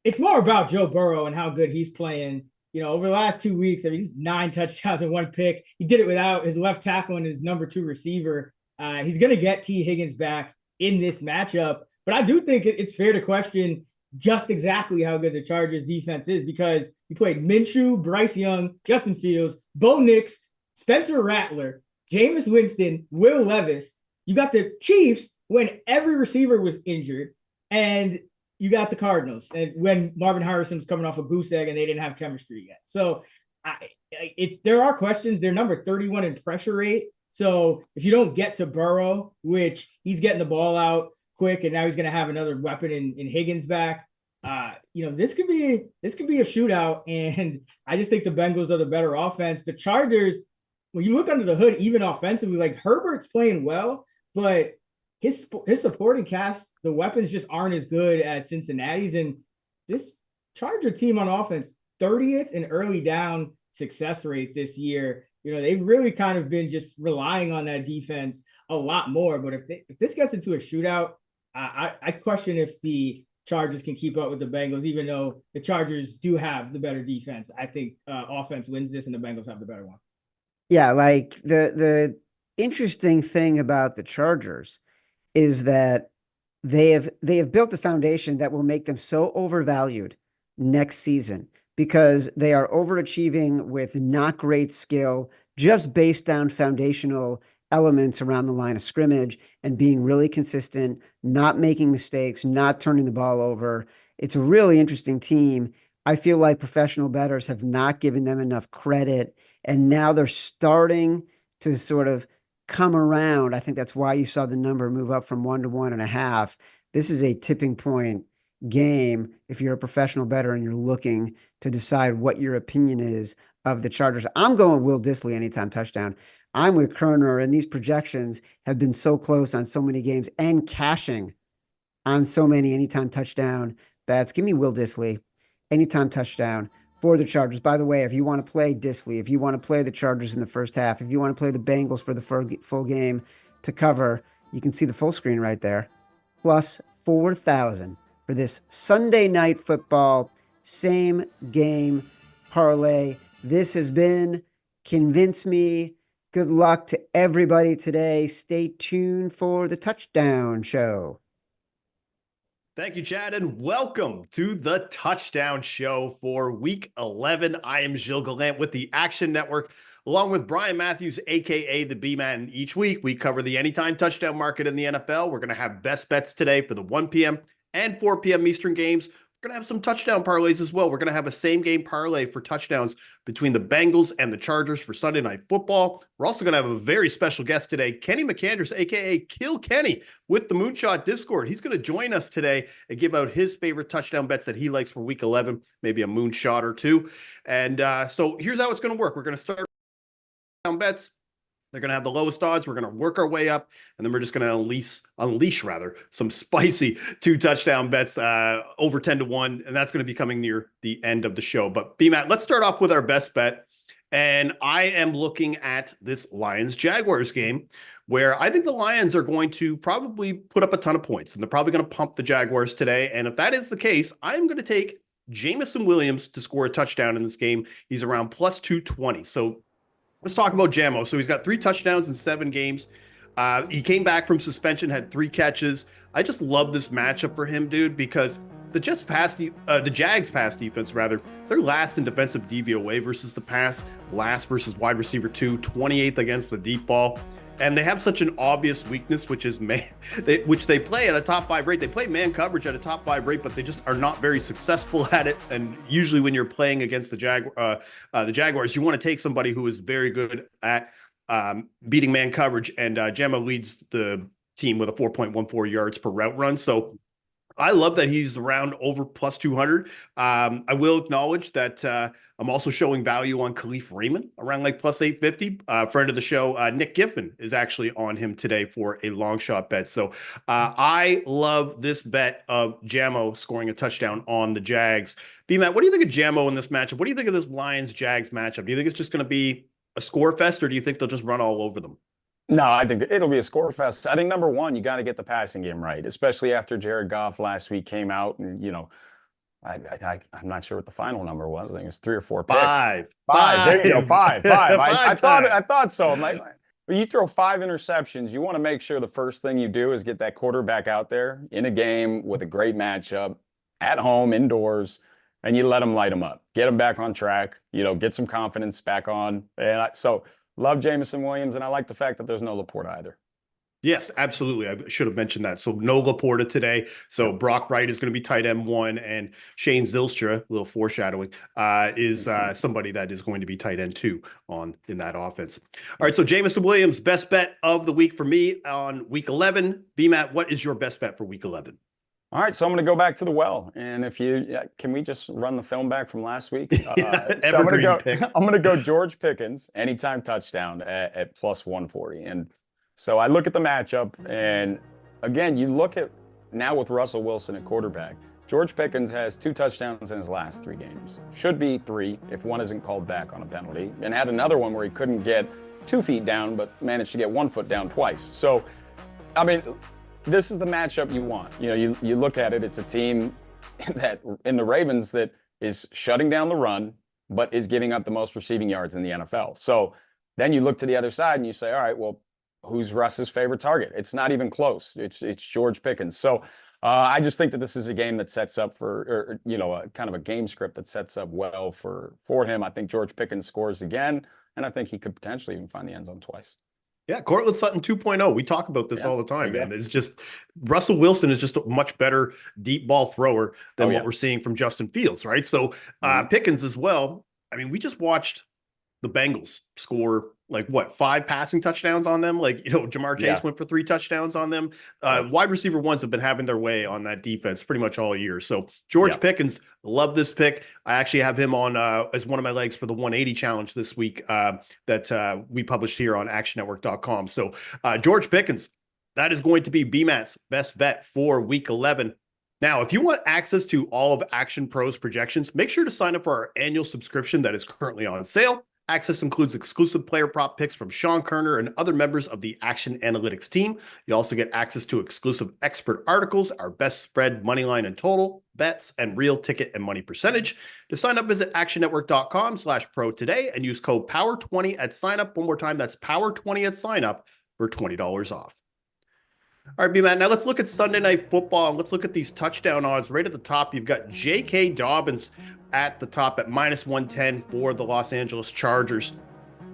It's more about Joe Burrow and how good he's playing. Over the last 2 weeks, he's 9 touchdowns and 1 pick. He did it without his left tackle and his number 2 receiver. He's going to get T. Higgins back in this matchup. But I do think it's fair to question just exactly how good the Chargers defense is, because you played Minshew, Bryce Young, Justin Fields, Bo Nix, Spencer Rattler, Jameis Winston, Will Levis. You got the Chiefs when every receiver was injured, and you got the Cardinals and when Marvin Harrison was coming off a goose egg and they didn't have chemistry yet. So there are questions. They're number 31 in pressure rate. So if you don't get to Burrow, which he's getting the ball out quick, and now he's going to have another weapon in Higgins back, this could be a shootout. And I just think the Bengals are the better offense. The Chargers, when you look under the hood, even offensively, like Herbert's playing well, but his supporting cast, the weapons just aren't as good as Cincinnati's. And this Charger team on offense, 30th in early down success rate this year. They've really kind of been just relying on that defense a lot more. But if this gets into a shootout, I question if the Chargers can keep up with the Bengals, even though the Chargers do have the better defense. I think offense wins this and the Bengals have the better one. Yeah, like the interesting thing about the Chargers is that they have built a foundation that will make them so overvalued next season because they are overachieving with not great skill, just based on foundational elements around the line of scrimmage and being really consistent, not making mistakes, not turning the ball over. It's a really interesting team. I feel like professional bettors have not given them enough credit, and now they're starting to sort of come around. I think that's why you saw the number move up from 1 to 1.5. This is a tipping point game if you're a professional bettor and you're looking to decide what your opinion is of the Chargers. I'm going Will Dissly anytime touchdown. I'm with Koerner, and these projections have been so close on so many games and cashing on so many anytime touchdown bets. Give me Will Dissly anytime touchdown for the Chargers. By the way, if you want to play Dissly, if you want to play the Chargers in the first half, if you want to play the Bengals for the full game to cover, you can see the full screen right there. Plus 4,000 for this Sunday night football same game parlay. This has been Convince Me. Good luck to everybody today. Stay tuned for the touchdown show. Thank you, Chad, and welcome to the Touchdown Show for Week 11. I am Gilles Gallant with the Action Network, along with Brian Matthews, a.k.a. the B-Man. Each week, we cover the anytime touchdown market in the NFL. We're going to have best bets today for the 1 p.m. and 4 p.m. Eastern games. We're going to have some touchdown parlays as well. We're going to have a same-game parlay for touchdowns between the Bengals and the Chargers for Sunday Night Football. We're also going to have a very special guest today, Kenny McAndrews, a.k.a. Kill Kenny, with the Moonshot Discord. He's going to join us today and give out his favorite touchdown bets that he likes for Week 11, maybe a moonshot or two. And so here's how it's going to work. We're going to start down bets. They're going to have the lowest odds. We're going to work our way up, and then we're just going to unleash some spicy 2 touchdown bets over 10 to 1, and that's going to be coming near the end of the show. But B-Matt, let's start off with our best bet, and I am looking at this Lions-Jaguars game where I think the Lions are going to probably put up a ton of points, and they're probably going to pump the Jaguars today, and if that is the case, I'm going to take Jameson Williams to score a touchdown in this game. He's around plus 220, so let's talk about Jamo. So he's got 3 touchdowns in 7 games. He came back from suspension, had 3 catches. I just love this matchup for him, dude, because the Jags pass defense, they're last in defensive DVOA versus the pass, last versus wide receiver 2, 28th against the deep ball. And they have such an obvious weakness, which is which they play at a top 5 rate. They play man coverage at a top 5 rate, but they just are not very successful at it. And usually when you're playing against the Jaguars, you want to take somebody who is very good at beating man coverage. And Jamo leads the team with a 4.14 yards per route run. So I love that he's around over plus 200. I will acknowledge that I'm also showing value on Khalif Raymond around like plus 850. Friend of the show, Nick Giffen, is actually on him today for a long shot bet. So I love this bet of Jamo scoring a touchdown on the Jags. B-Matt, what do you think of Jamo in this matchup? What do you think of this Lions-Jags matchup? Do you think it's just going to be a score fest, or do you think they'll just run all over them? No, I think it'll be a score fest. I think number one, you got to get the passing game right, especially after Jared Goff last week came out and, I'm not sure what the final number was. I think it was 3 or 4 picks. Five. There you go. Five. I thought so. I'm like, but you throw 5 interceptions, you want to make sure the first thing you do is get that quarterback out there in a game with a great matchup at home, indoors, and you let him light him up, get him back on track, get some confidence back on. And so love Jameson Williams, and I like the fact that there's no Laporte either. Yes, absolutely. I should have mentioned that. So no Laporta today. So Brock Wright is going to be tight end 1, and Shane Zylstra, a little foreshadowing, is somebody that is going to be tight end 2 in that offense. All right, so Jameson Williams, best bet of the week for me on week 11. BMAT, what is your best bet for week 11? All right, so I'm going to go back to the well, and if can we just run the film back from last week? So I'm going to go George Pickens anytime touchdown at plus 140, and so I look at the matchup, and again, you look at now with Russell Wilson at quarterback. George Pickens has 2 touchdowns in his last 3 games. Should be 3 if one isn't called back on a penalty, and had another one where he couldn't get 2 feet down, but managed to get 1 foot down twice. So, I mean, this is the matchup you want. You look at it, it's a team that in the Ravens that is shutting down the run, but is giving up the most receiving yards in the NFL. So then you look to the other side and you say, all right, well, who's Russ's favorite target? It's not even close. It's George Pickens. So I just think that this is a game that sets up for, a kind of a game script that sets up well for him. I think George Pickens scores again, and I think he could potentially even find the end zone twice. Yeah, Cortland Sutton 2.0. We talk about this all the time, man. It's just Russell Wilson is just a much better deep ball thrower than what we're seeing from Justin Fields, right? So Pickens as well. I mean, we just watched the Bengals score 5 passing touchdowns on them. Jamar Chase went for 3 touchdowns on them. Wide receiver ones have been having their way on that defense pretty much all year. So George Pickens, love this pick. I actually have him on as one of my legs for the 180 challenge this week that we published here on actionnetwork.com. So George Pickens, that is going to be BMAT's best bet for week 11. Now, if you want access to all of Action Pro's projections, make sure to sign up for our annual subscription that is currently on sale. Access includes exclusive player prop picks from Sean Koerner and other members of the Action Analytics team. You also get access to exclusive expert articles, our best spread, money line and total, bets, and real ticket and money percentage. To sign up, visit actionnetwork.com/pro today and use code POWER20 at sign up. One more time, that's POWER20 at sign up for $20 off. All right, B-Man, now let's look at Sunday Night Football, and let's look at these touchdown odds. Right at the top, you've got J.K. Dobbins at the top at -110 for the Los Angeles Chargers.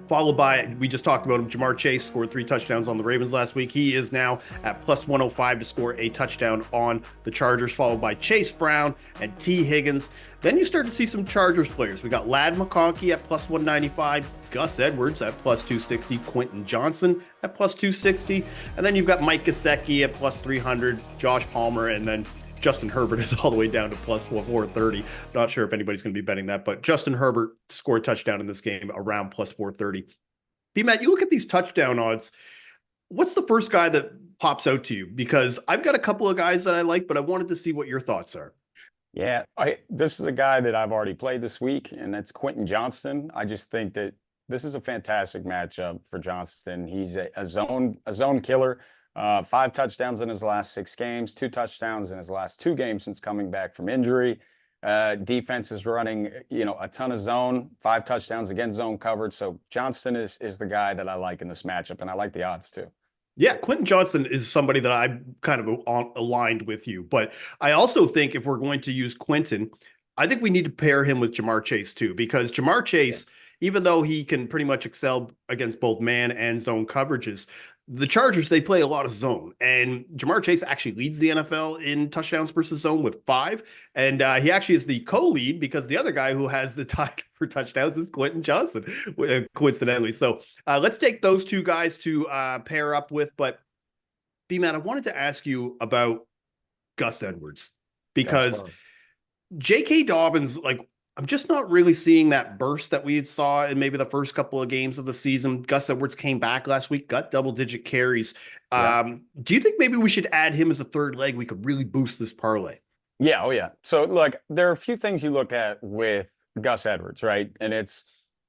Followed by, we just talked about him, Jamar Chase scored 3 touchdowns on the Ravens last week. He is now at +105 to score a touchdown on the Chargers, followed by Chase Brown and T. Higgins. Then you start to see some Chargers players. We got Ladd McConkey at +195, Gus Edwards at +260, Quentin Johnson at +260, and then you've got Mike Gesicki at +300, Josh Palmer, and then Justin Herbert is all the way down to +430. Not sure if anybody's going to be betting that, but Justin Herbert scored a touchdown in this game around +430. B-Matt, you look at these touchdown odds. What's the first guy that pops out to you? Because I've got a couple of guys that I like, but I wanted to see what your thoughts are. Yeah, this is a guy that I've already played this week, and that's Quentin Johnston. I just think that this is a fantastic matchup for Johnston. He's a zone killer. 5 touchdowns in his last 6 games, 2 touchdowns in his last 2 games since coming back from injury. Defense is running, a ton of zone, 5 touchdowns against zone coverage. So Johnston is the guy that I like in this matchup, and I like the odds too. Yeah, Quentin Johnson is somebody that I'm kind of aligned with you. But I also think if we're going to use Quentin, I think we need to pair him with Jamar Chase too, because Jamar Chase, even though he can pretty much excel against both man and zone coverages, the Chargers, they play a lot of zone, and Jamar Chase actually leads the NFL in touchdowns versus zone with 5, and he actually is the co-lead because the other guy who has the tie for touchdowns is Quentin Johnson, coincidentally. So let's take those 2 guys to pair up with. But B-Man, I wanted to ask you about Gus Edwards, because J.K. Dobbins, I'm just not really seeing that burst that we had saw in maybe the first couple of games of the season. Gus Edwards came back last week, got double-digit carries. Do you think maybe we should add him as a third leg? We could really boost this parlay. Yeah, oh yeah. So look, there are a few things you look at with Gus Edwards, right? And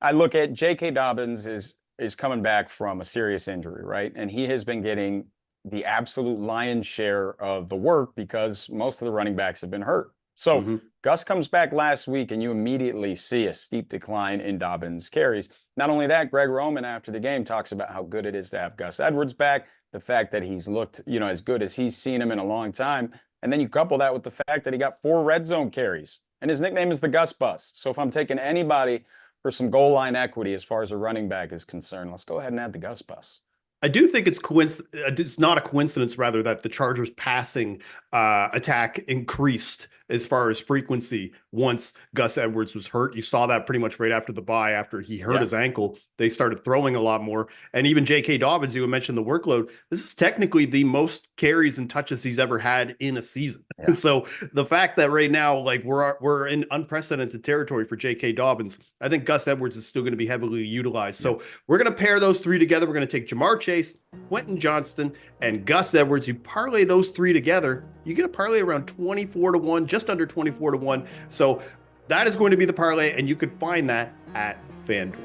I look at J.K. Dobbins is coming back from a serious injury, right? And he has been getting the absolute lion's share of the work because most of the running backs have been hurt. So Gus comes back last week, and you immediately see a steep decline in Dobbins' carries. Not only that, Greg Roman after the game talks about how good it is to have Gus Edwards back, the fact that he's looked, as good as he's seen him in a long time. And then you couple that with the fact that he got 4 red zone carries, and his nickname is the Gus Bus. So if I'm taking anybody for some goal line equity as far as a running back is concerned, let's go ahead and add the Gus Bus. I do think it's not a coincidence, rather, that the Chargers' passing attack increased as far as frequency once Gus Edwards was hurt. You saw that pretty much right after the bye. After he hurt his ankle, they started throwing a lot more. And even J.K. Dobbins, you mentioned the workload. This is technically the most carries and touches he's ever had in a season. Yeah. So the fact that right now, like, we're in unprecedented territory for J.K. Dobbins, I think Gus Edwards is still going to be heavily utilized. So we're going to pair those three together. We're going to take Jamar Chase, Quentin Johnston, and Gus Edwards. You parlay those three together, you get a parlay around 24-1, just under 24-1. So that is going to be the parlay, and you could find that at FanDuel.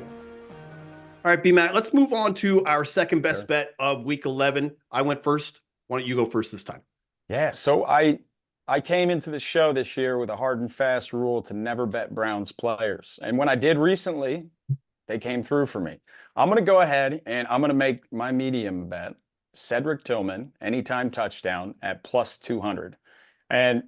All right, B-Matt, let's move on to our second best bet of week 11. I went first. Why don't you go first this time? Yeah, so I came into the show this year with a hard and fast rule to never bet Browns players. And when I did recently, they came through for me. I'm going to go ahead and I'm going to make my medium bet, Cedric Tillman, anytime touchdown at plus 200. And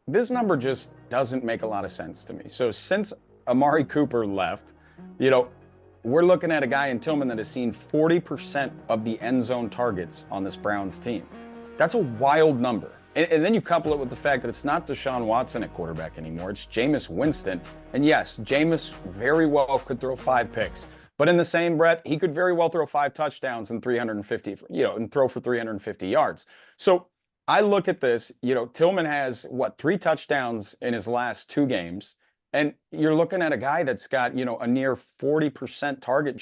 this number just doesn't make a lot of sense to me. So since Amari Cooper left, we're looking at a guy in Tillman that has seen 40% of the end zone targets on this Browns team. That's a wild number. And then you couple it with the fact that it's not Deshaun Watson at quarterback anymore. It's Jameis Winston. And yes, Jameis very well could throw 5 picks. But in the same breath, he could very well throw 5 touchdowns and 350, and throw for 350 yards. So I look at this, Tillman has 3 touchdowns in his last 2 games. And you're looking at a guy that's got, a near 40% target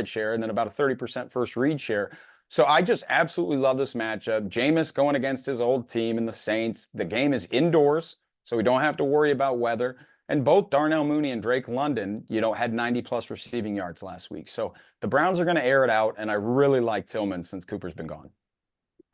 share and then about a 30% first read share. So I just absolutely love this matchup. Jameis going against his old team in the Saints. The game is indoors, so we don't have to worry about weather. And both Darnell Mooney and Drake London, had 90-plus receiving yards last week. So the Browns are going to air it out, and I really like Tillman since Cooper's been gone.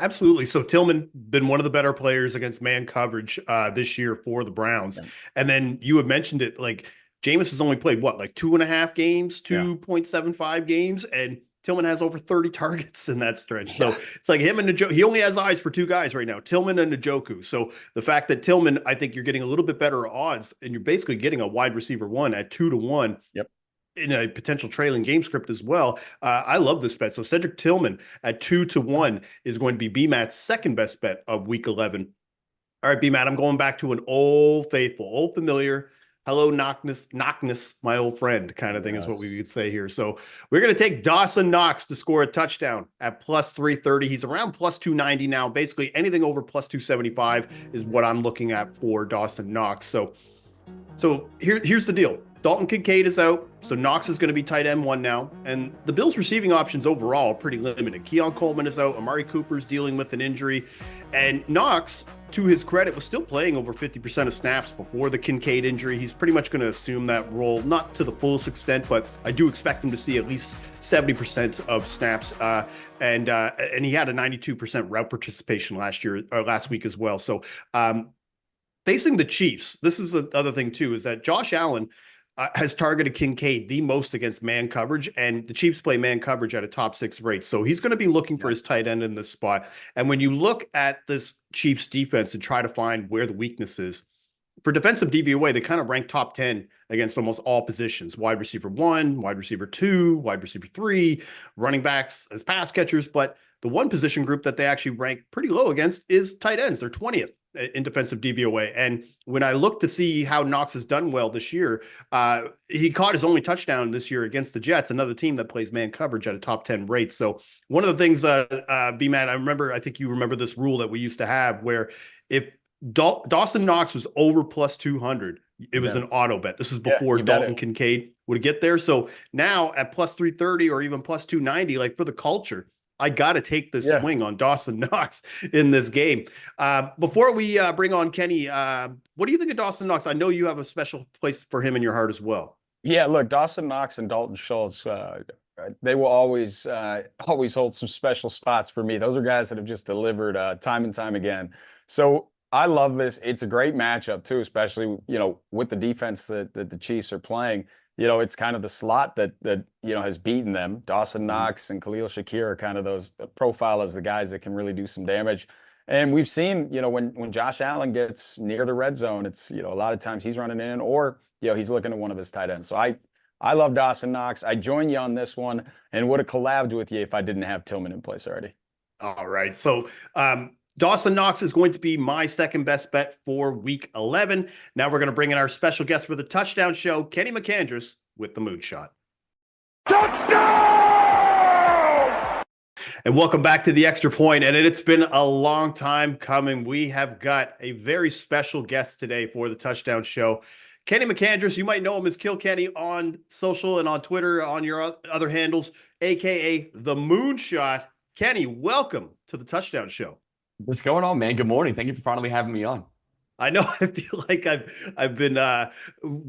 Absolutely. So Tillman been one of the better players against man coverage this year for the Browns. Yeah. And then you had mentioned it, like Jameis has only played 2.5 games, 2.75 games, and Tillman has over 30 targets in that stretch. So it's like him and Njoku. He only has eyes for 2 guys right now, Tillman and Njoku. So the fact that Tillman, I think you're getting a little bit better odds, and you're basically getting a wide receiver 1 at 2-1. Yep. In a potential trailing game script as well. I love this bet. So Cedric Tillman at 2-1 is going to be B-Matt's second best bet of week 11. All right, B-Matt, I'm going back to an old faithful, old familiar. Hello, Knockness, my old friend kind of thing is what we could say here. So we're going to take Dawson Knox to score a touchdown at plus 330. He's around plus 290 now. Basically anything over plus 275 is what I'm looking at for Dawson Knox. So here's the deal. Dalton Kincaid is out, so Knox is going to be tight end 1 now. And the Bills' receiving options overall are pretty limited. Keon Coleman is out. Amari Cooper's dealing with an injury. And Knox, to his credit, was still playing over 50% of snaps before the Kincaid injury. He's pretty much going to assume that role, not to the fullest extent, but I do expect him to see at least 70% of snaps. And he had a 92% route participation last week as well. So facing the Chiefs, this is the other thing too, is that Josh Allen has targeted Kincaid the most against man coverage, and the Chiefs play man coverage at a top 6 rate. So he's going to be looking for his tight end in this spot. And when you look at this Chiefs defense and try to find where the weakness is, for defensive DVOA, they kind of rank top 10 against almost all positions. Wide receiver 1, wide receiver 2, wide receiver 3, running backs as pass catchers. But the one position group that they actually rank pretty low against is tight ends. They're 20th in defensive DVOA. And when I look to see how Knox has done well this year, he caught his only touchdown this year against the Jets, another team that plays man coverage at a top 10 rate. So one of the things, B-Man, I think you remember this rule that we used to have where if Dawson Knox was over plus 200, it was an auto bet. This is before Dalton Kincaid would get there. So now at plus 330 or even plus 290, like for the culture, I got to take this swing on Dawson Knox in this game. Before we bring on Kenny, what do you think of Dawson Knox? I know you have a special place for him in your heart as well. Yeah, look, Dawson Knox and Dalton Schultz, they will always hold some special spots for me. Those are guys that have just delivered time and time again. So I love this. It's a great matchup too, especially, with the defense that the Chiefs are playing. It's kind of the slot that has beaten them. Dawson Knox and Khalil Shakir are kind of those profile as the guys that can really do some damage. And we've seen, when Josh Allen gets near the red zone, it's, a lot of times he's running in or, he's looking at one of his tight ends. So I I love Dawson Knox. I join you on this one and would have collabed with you if I didn't have Tillman in place already. All right. So Dawson Knox is going to be my second best bet for week 11. Now we're going to bring in our special guest for the touchdown show, Kenny McAndress with the Moonshot. Touchdown! And welcome back to the Extra Point. And it's been a long time coming. We have got a very special guest today for the touchdown show. Kenny McAndress, you might know him as Kill Kenny on social and on Twitter, on your other handles, aka the Moonshot. Kenny, welcome to the touchdown show. What's going on, man? Good morning. Thank you for finally having me on. I know I feel like I've been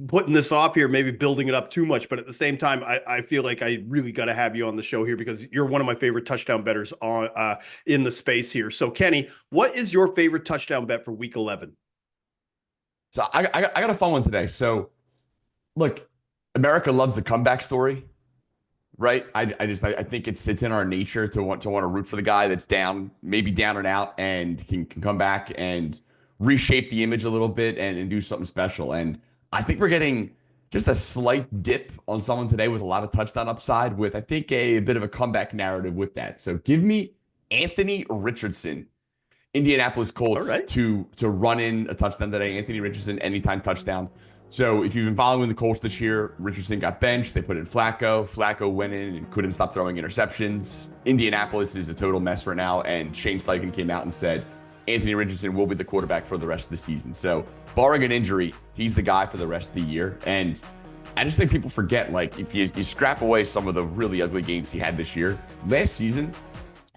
putting this off here, maybe building it up too much, but at the same time, I feel like I really got to have you on the show here because you're one of my favorite touchdown bettors on in the space here. So, Kenny, what is your favorite touchdown bet for week 11? So I got a fun one today. So, look, America loves the comeback story, right? I think it's in our nature to want to root for the guy that's down, maybe down and out, and can come back and reshape the image a little bit and do something special. And I think we're getting just a slight dip on someone today with a lot of touchdown upside, with I think a bit of a comeback narrative with that. So give me Anthony Richardson, Indianapolis Colts, right, to run in a touchdown today. Anthony Richardson, anytime touchdown. So if you've been following the Colts this year, Richardson got benched. They put in Flacco. Flacco went in and couldn't stop throwing interceptions. Indianapolis is a total mess right now. And Shane Steichen came out and said Anthony Richardson will be the quarterback for the rest of the season. So barring an injury, he's the guy for the rest of the year. And I just think people forget, like, if you scrap away some of the really ugly games he had this year, last season,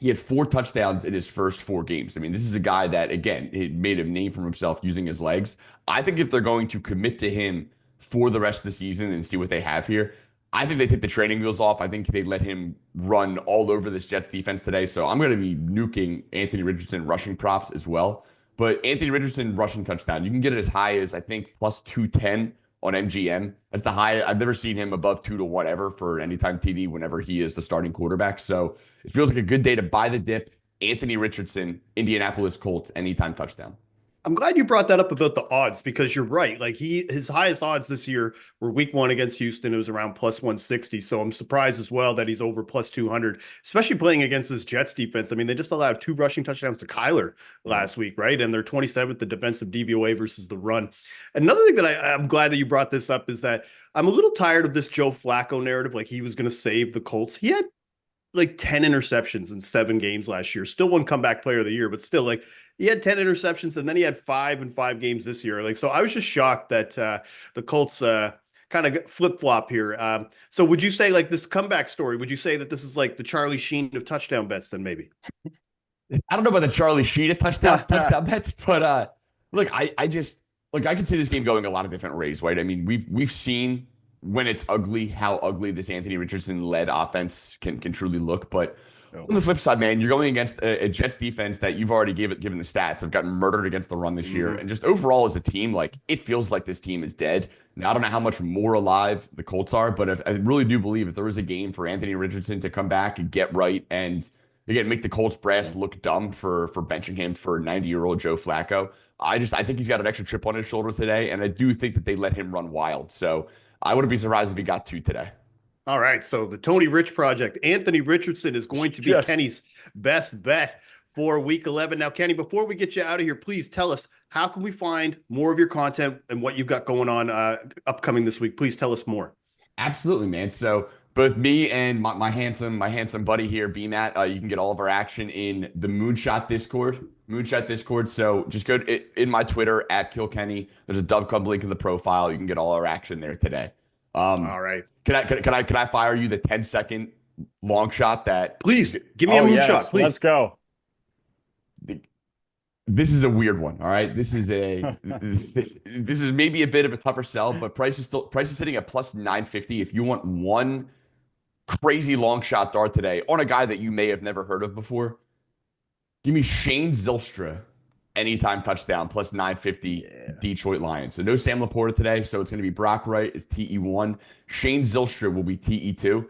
he had 4 touchdowns in his first 4 games. I mean, this is a guy that, again, he made a name for himself using his legs. I think if they're going to commit to him for the rest of the season and see what they have here, I think they take the training wheels off. I think they let him run all over this Jets defense today. So I'm going to be nuking Anthony Richardson rushing props as well. But Anthony Richardson rushing touchdown, you can get it as high as, I think, plus 210 on MGM. That's the high. I've never seen him above 2-1 ever for anytime TD whenever he is the starting quarterback. So it feels like a good day to buy the dip. Anthony Richardson, Indianapolis Colts, anytime touchdown. I'm glad you brought that up about the odds, because you're right. Like, his highest odds this year were week 1 against Houston. It was around plus 160. So I'm surprised as well that he's over plus 200, especially playing against this Jets defense. I mean, they just allowed 2 rushing touchdowns to Kyler last week, right? And they're 27th, the defensive DVOA versus the run. Another thing that I'm glad that you brought this up is that I'm a little tired of this Joe Flacco narrative. Like, he was going to save the Colts. He had like 10 interceptions in 7 games last year. Still won comeback player of the year, but still, like, he had 10 interceptions and then he had 5 in 5 games this year. Like, so I was just shocked that the Colts kind of flip-flop here. So would you say, like, this comeback story, would you say that this is like the Charlie Sheen of touchdown bets then maybe? I don't know about the Charlie Sheen of touchdown bets, but look, I just, look, I could see this game going a lot of different ways, right? I mean, we've seen when it's ugly, how ugly this Anthony Richardson-led offense can truly look. But on the flip side, man, you're going against a Jets defense that you've already given the stats have gotten murdered against the run this year. And just overall as a team, like, it feels like this team is dead. Now, I don't know how much more alive the Colts are, but I really do believe if there was a game for Anthony Richardson to come back and get right and, again, make the Colts brass look dumb for benching him for 90-year-old Joe Flacco, I think he's got an extra chip on his shoulder today, and I do think that they let him run wild. So I wouldn't be surprised if he got 2 today. All right, so the Tony Rich Project, Anthony Richardson is going to be Kenny's best bet for week 11. Now, Kenny, before we get you out of here, please tell us, how can we find more of your content and what you've got going on upcoming this week? Please tell us more. Absolutely, man. So both me and my handsome buddy here, BMAT, you can get all of our action in the Moonshot Discord. So just go in my Twitter at KillKenny. There's a Dub Club link in the profile. You can get all our action there today. All right. Can I fire you the 10-second long shot that? Please give me a moonshot, please. Let's go. This is a weird one. All right. This is maybe a bit of a tougher sell, but price is sitting at plus 950. If you want one crazy long shot dart today on a guy that you may have never heard of before, give me Shane Zylstra anytime touchdown plus 950 Detroit Lions. So no Sam Laporta today. So it's going to be Brock Wright is TE1. Shane Zylstra will be TE2.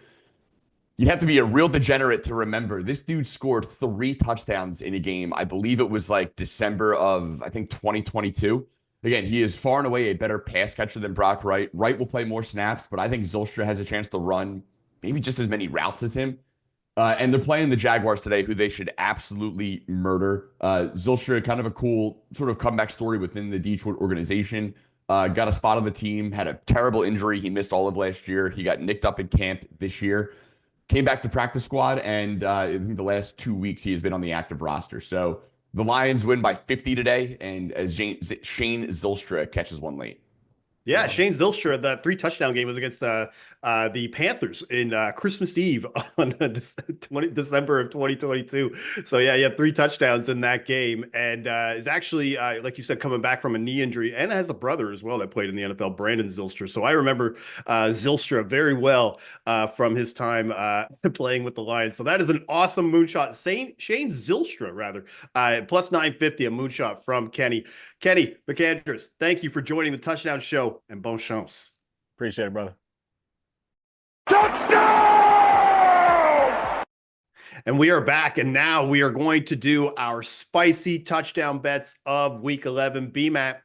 You'd have to be a real degenerate to remember this dude scored 3 touchdowns in a game. I believe it was like December of, I think, 2022. Again, he is far and away a better pass catcher than Brock Wright. Wright will play more snaps, but I think Zylstra has a chance to run maybe just as many routes as him. And they're playing the Jaguars today, who they should absolutely murder. Zylstra, kind of a cool sort of comeback story within the Detroit organization. Got a spot on the team, had a terrible injury. He missed all of last year. He got nicked up in camp this year. Came back to practice squad, and I think the last 2 weeks he has been on the active roster. So the Lions win by 50 today, and Shane Zylstra catches one late. Yeah, Shane Zylstra, the 3 touchdown game was against the Panthers in Christmas Eve on December of 2022. So yeah, he had 3 touchdowns in that game, and is actually, like you said, coming back from a knee injury, and has a brother as well that played in the NFL, Brandon Zylstra. So I remember Zylstra very well from his time playing with the Lions. So that is an awesome moonshot. Shane Zylstra, rather, plus 950, a moonshot from Kenny. Kenny McAndrews, thank you for joining the Touchdown Show, and bon chance. Appreciate it, brother. Touchdown! And we are back, and now we are going to do our spicy touchdown bets of Week 11. B-Matt,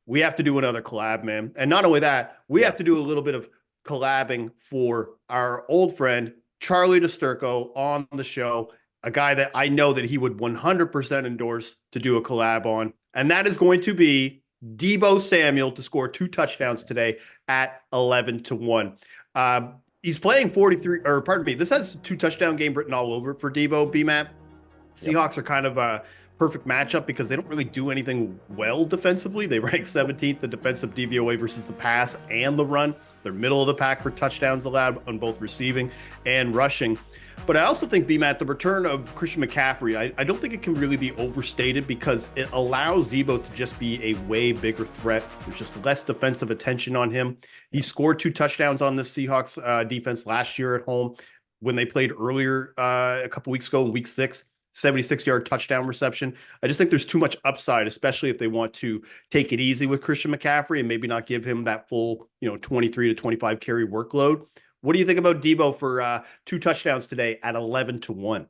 we have to do another collab, man. And not only that, we have to do a little bit of collabing for our old friend, Charlie DiSturco, on the show, a guy that I know that he would 100% endorse to do a collab on. And that is going to be Deebo Samuel to score 2 touchdowns today at 11-1. He's playing 43, or pardon me, this has 2 touchdown game written all over for Deebo, B-Matt. Seahawks are kind of a perfect matchup because they don't really do anything well defensively. They rank 17th in defensive DVOA versus the pass and the run. They're middle of the pack for touchdowns allowed on both receiving and rushing. But I also think, B-Matt, the return of Christian McCaffrey, I don't think it can really be overstated because it allows Deebo to just be a way bigger threat. There's just less defensive attention on him. He scored 2 touchdowns on the Seahawks defense last year at home when they played earlier a couple weeks ago in week 6, 76-yard touchdown reception. I just think there's too much upside, especially if they want to take it easy with Christian McCaffrey and maybe not give him that full, 23 to 25 carry workload. What do you think about Deebo for 2 touchdowns today at 11-1?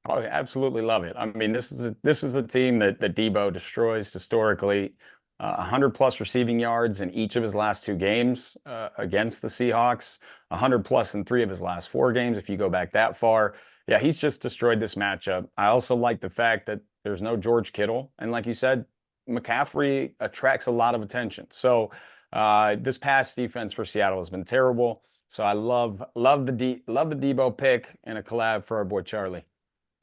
Oh, I absolutely love it. I mean, this is the team that Deebo destroys historically. 100+ receiving yards in each of his last 2 games against the Seahawks. 100+ in 3 of his last 4 games, if you go back that far. Yeah, he's just destroyed this matchup. I also like the fact that there's no George Kittle. And like you said, McCaffrey attracts a lot of attention. So this pass defense for Seattle has been terrible. So I love the Deebo pick and a collab for our boy Charlie.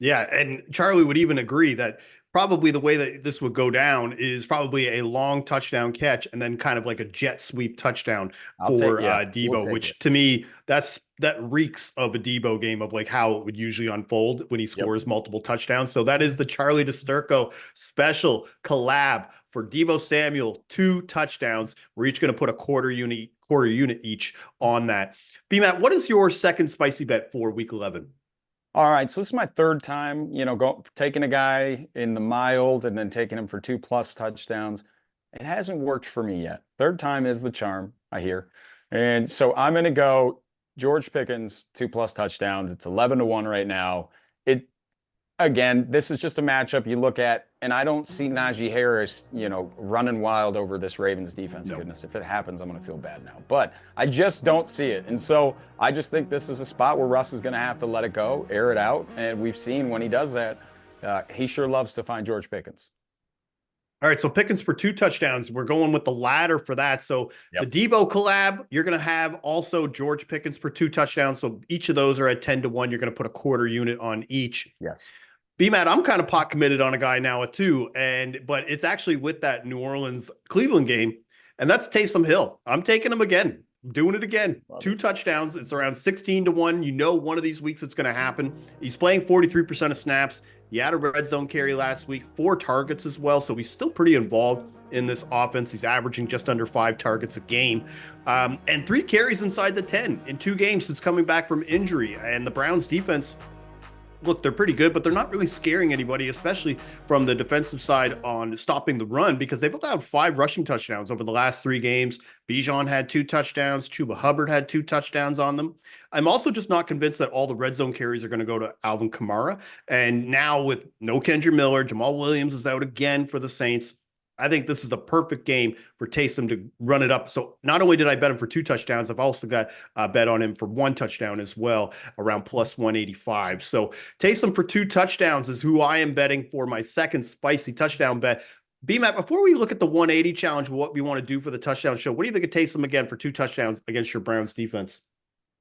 Yeah, and Charlie would even agree that probably the way that this would go down is probably a long touchdown catch and then kind of like a jet sweep touchdown for Deebo, which to me, that reeks of a Deebo game of like how it would usually unfold when he scores multiple touchdowns. So that is the Charlie DiSturco special collab for Deebo Samuel, 2 touchdowns. We're each going to put a quarter unit each on that. B-Matt, what is your second spicy bet for Week 11? All right, so this is my 3rd time, taking a guy in the mild and then taking him for 2+ touchdowns. It hasn't worked for me yet. 3rd time is the charm, I hear. And so I'm going to go George Pickens, 2+ touchdowns. It's 11-1 right now. Again, this is just a matchup you look at, and I don't see Najee Harris, running wild over this Ravens defense. No. Goodness, if it happens, I'm going to feel bad now. But I just don't see it. And so I just think this is a spot where Russ is going to have to let it go, air it out. And we've seen when he does that, he sure loves to find George Pickens. All right, so Pickens for 2 touchdowns. We're going with the ladder for that. So the Deebo collab, you're going to have also George Pickens for 2 touchdowns. So each of those are at 10-1. You're going to put a quarter unit on each. Yes. B-Matt, I'm kind of pot committed on a guy now at 2, but it's actually with that New Orleans Cleveland game, and that's Taysom Hill. I'm taking him again, doing it again. Love 2 touchdowns. It's around 16-1. One of these weeks it's going to happen. He's playing 43% of snaps. He had a red zone carry last week, 4 targets as well, so he's still pretty involved in this offense. He's averaging just under 5 targets a game, and 3 carries inside the 10 in 2 games since coming back from injury. And the Browns defense, look, they're pretty good, but they're not really scaring anybody, especially from the defensive side on stopping the run, because they've allowed 5 rushing touchdowns over the last 3 games. Bijan had 2 touchdowns. Chuba Hubbard had 2 touchdowns on them. I'm also just not convinced that all the red zone carries are going to go to Alvin Kamara. And now with no Kendra Miller, Jamal Williams is out again for the Saints. I think this is a perfect game for Taysom to run it up. So not only did I bet him for 2 touchdowns, I've also got a bet on him for 1 touchdown as well, around plus 185. So Taysom for 2 touchdowns is who I am betting for my second spicy touchdown bet. BMAT, before we look at the 180 challenge, what we want to do for the touchdown show, what do you think of Taysom again for 2 touchdowns against your Browns defense?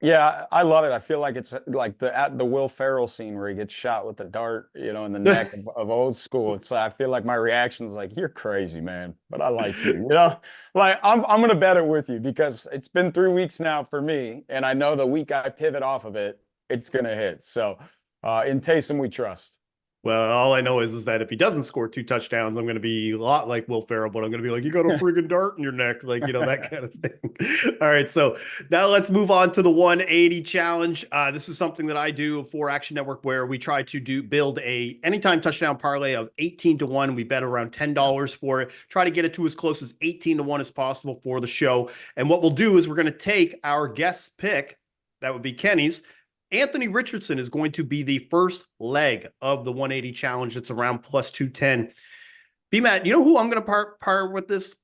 Yeah, I love it. I feel like it's like the Will Ferrell scene where he gets shot with the dart, you know, in the neck of old school. It's like, I feel like my reaction is like, you're crazy, man, but I like you. You know, like I'm gonna bet it with you because it's been 3 weeks now for me, and I know the week I pivot off of it, it's gonna hit. So in Taysom we trust. Well, all I know is that if he doesn't score 2 touchdowns, I'm going to be a lot like Will Ferrell, but I'm going to be like, you got a friggin' dart in your neck, like, you know, that kind of thing. All right, so now let's move on to the 180 challenge. This is something that I do for Action Network where we try to build a anytime touchdown parlay of 18 to 1. We bet around $10 for it. Try to get it to as close as 18 to 1 as possible for the show. And what we'll do is we're going to take our guest pick, that would be Kenny's. Anthony Richardson is going to be the first leg of the 180 challenge. It's around plus 210. B-Matt, you know who I'm going to par with this?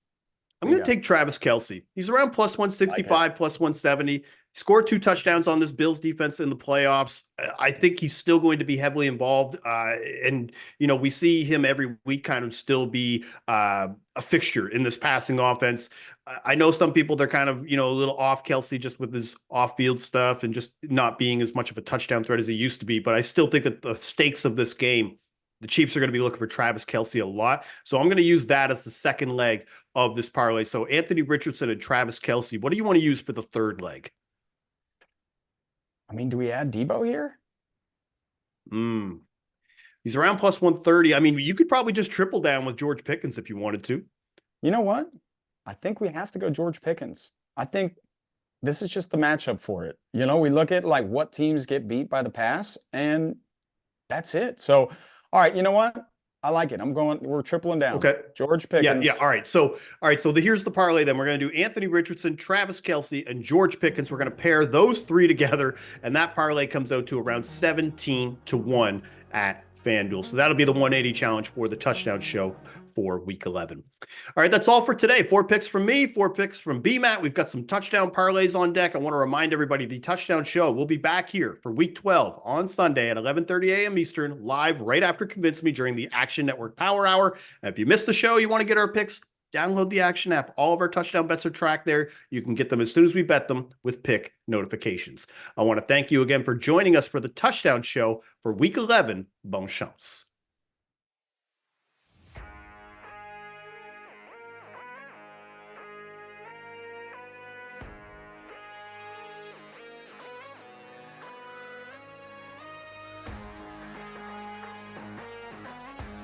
I'm going to take Travis Kelce. He's around plus 165, plus 170. He scored 2 touchdowns on this Bills defense in the playoffs. I think he's still going to be heavily involved. And, you know, we see him every week kind of still be a fixture in this passing offense. I know some people, they're kind of, you know, a little off Kelce just with his off-field stuff and just not being as much of a touchdown threat as he used to be. But I still think that the stakes of this game, the Chiefs are going to be looking for Travis Kelce a lot. So I'm going to use that as the second leg of this parlay. So Anthony Richardson and Travis Kelce, what do you want to use for the third leg? I mean, do we add Debo here? He's around plus 130. I mean, you could probably just triple down with George Pickens if you wanted to. You know what? I think we have to go George Pickens. I think this is just the matchup for it. You know, we look at like what teams get beat by the pass, and that's it. So, all right, you know what? I like it. We're tripling down. Okay. George Pickens. Yeah. All right. So here's the parlay then. We're going to do Anthony Richardson, Travis Kelce, and George Pickens. We're going to pair those 3 together, and that parlay comes out to around 17 to 1 at FanDuel. So that'll be the 180 challenge for the touchdown show for week 11. All right, that's all for today. 4 picks from me, 4 picks from BMAT. We've got some touchdown parlays on deck. I want to remind everybody the touchdown show will be back here for week 12 on Sunday at 11:30 a.m. Eastern, live right after Convince Me during the Action Network Power Hour. And if you missed the show, you want to get our picks, download the Action app. All of our touchdown bets are tracked there. You can get them as soon as we bet them with pick notifications. I want to thank you again for joining us for the touchdown show for week 11. Bon chance.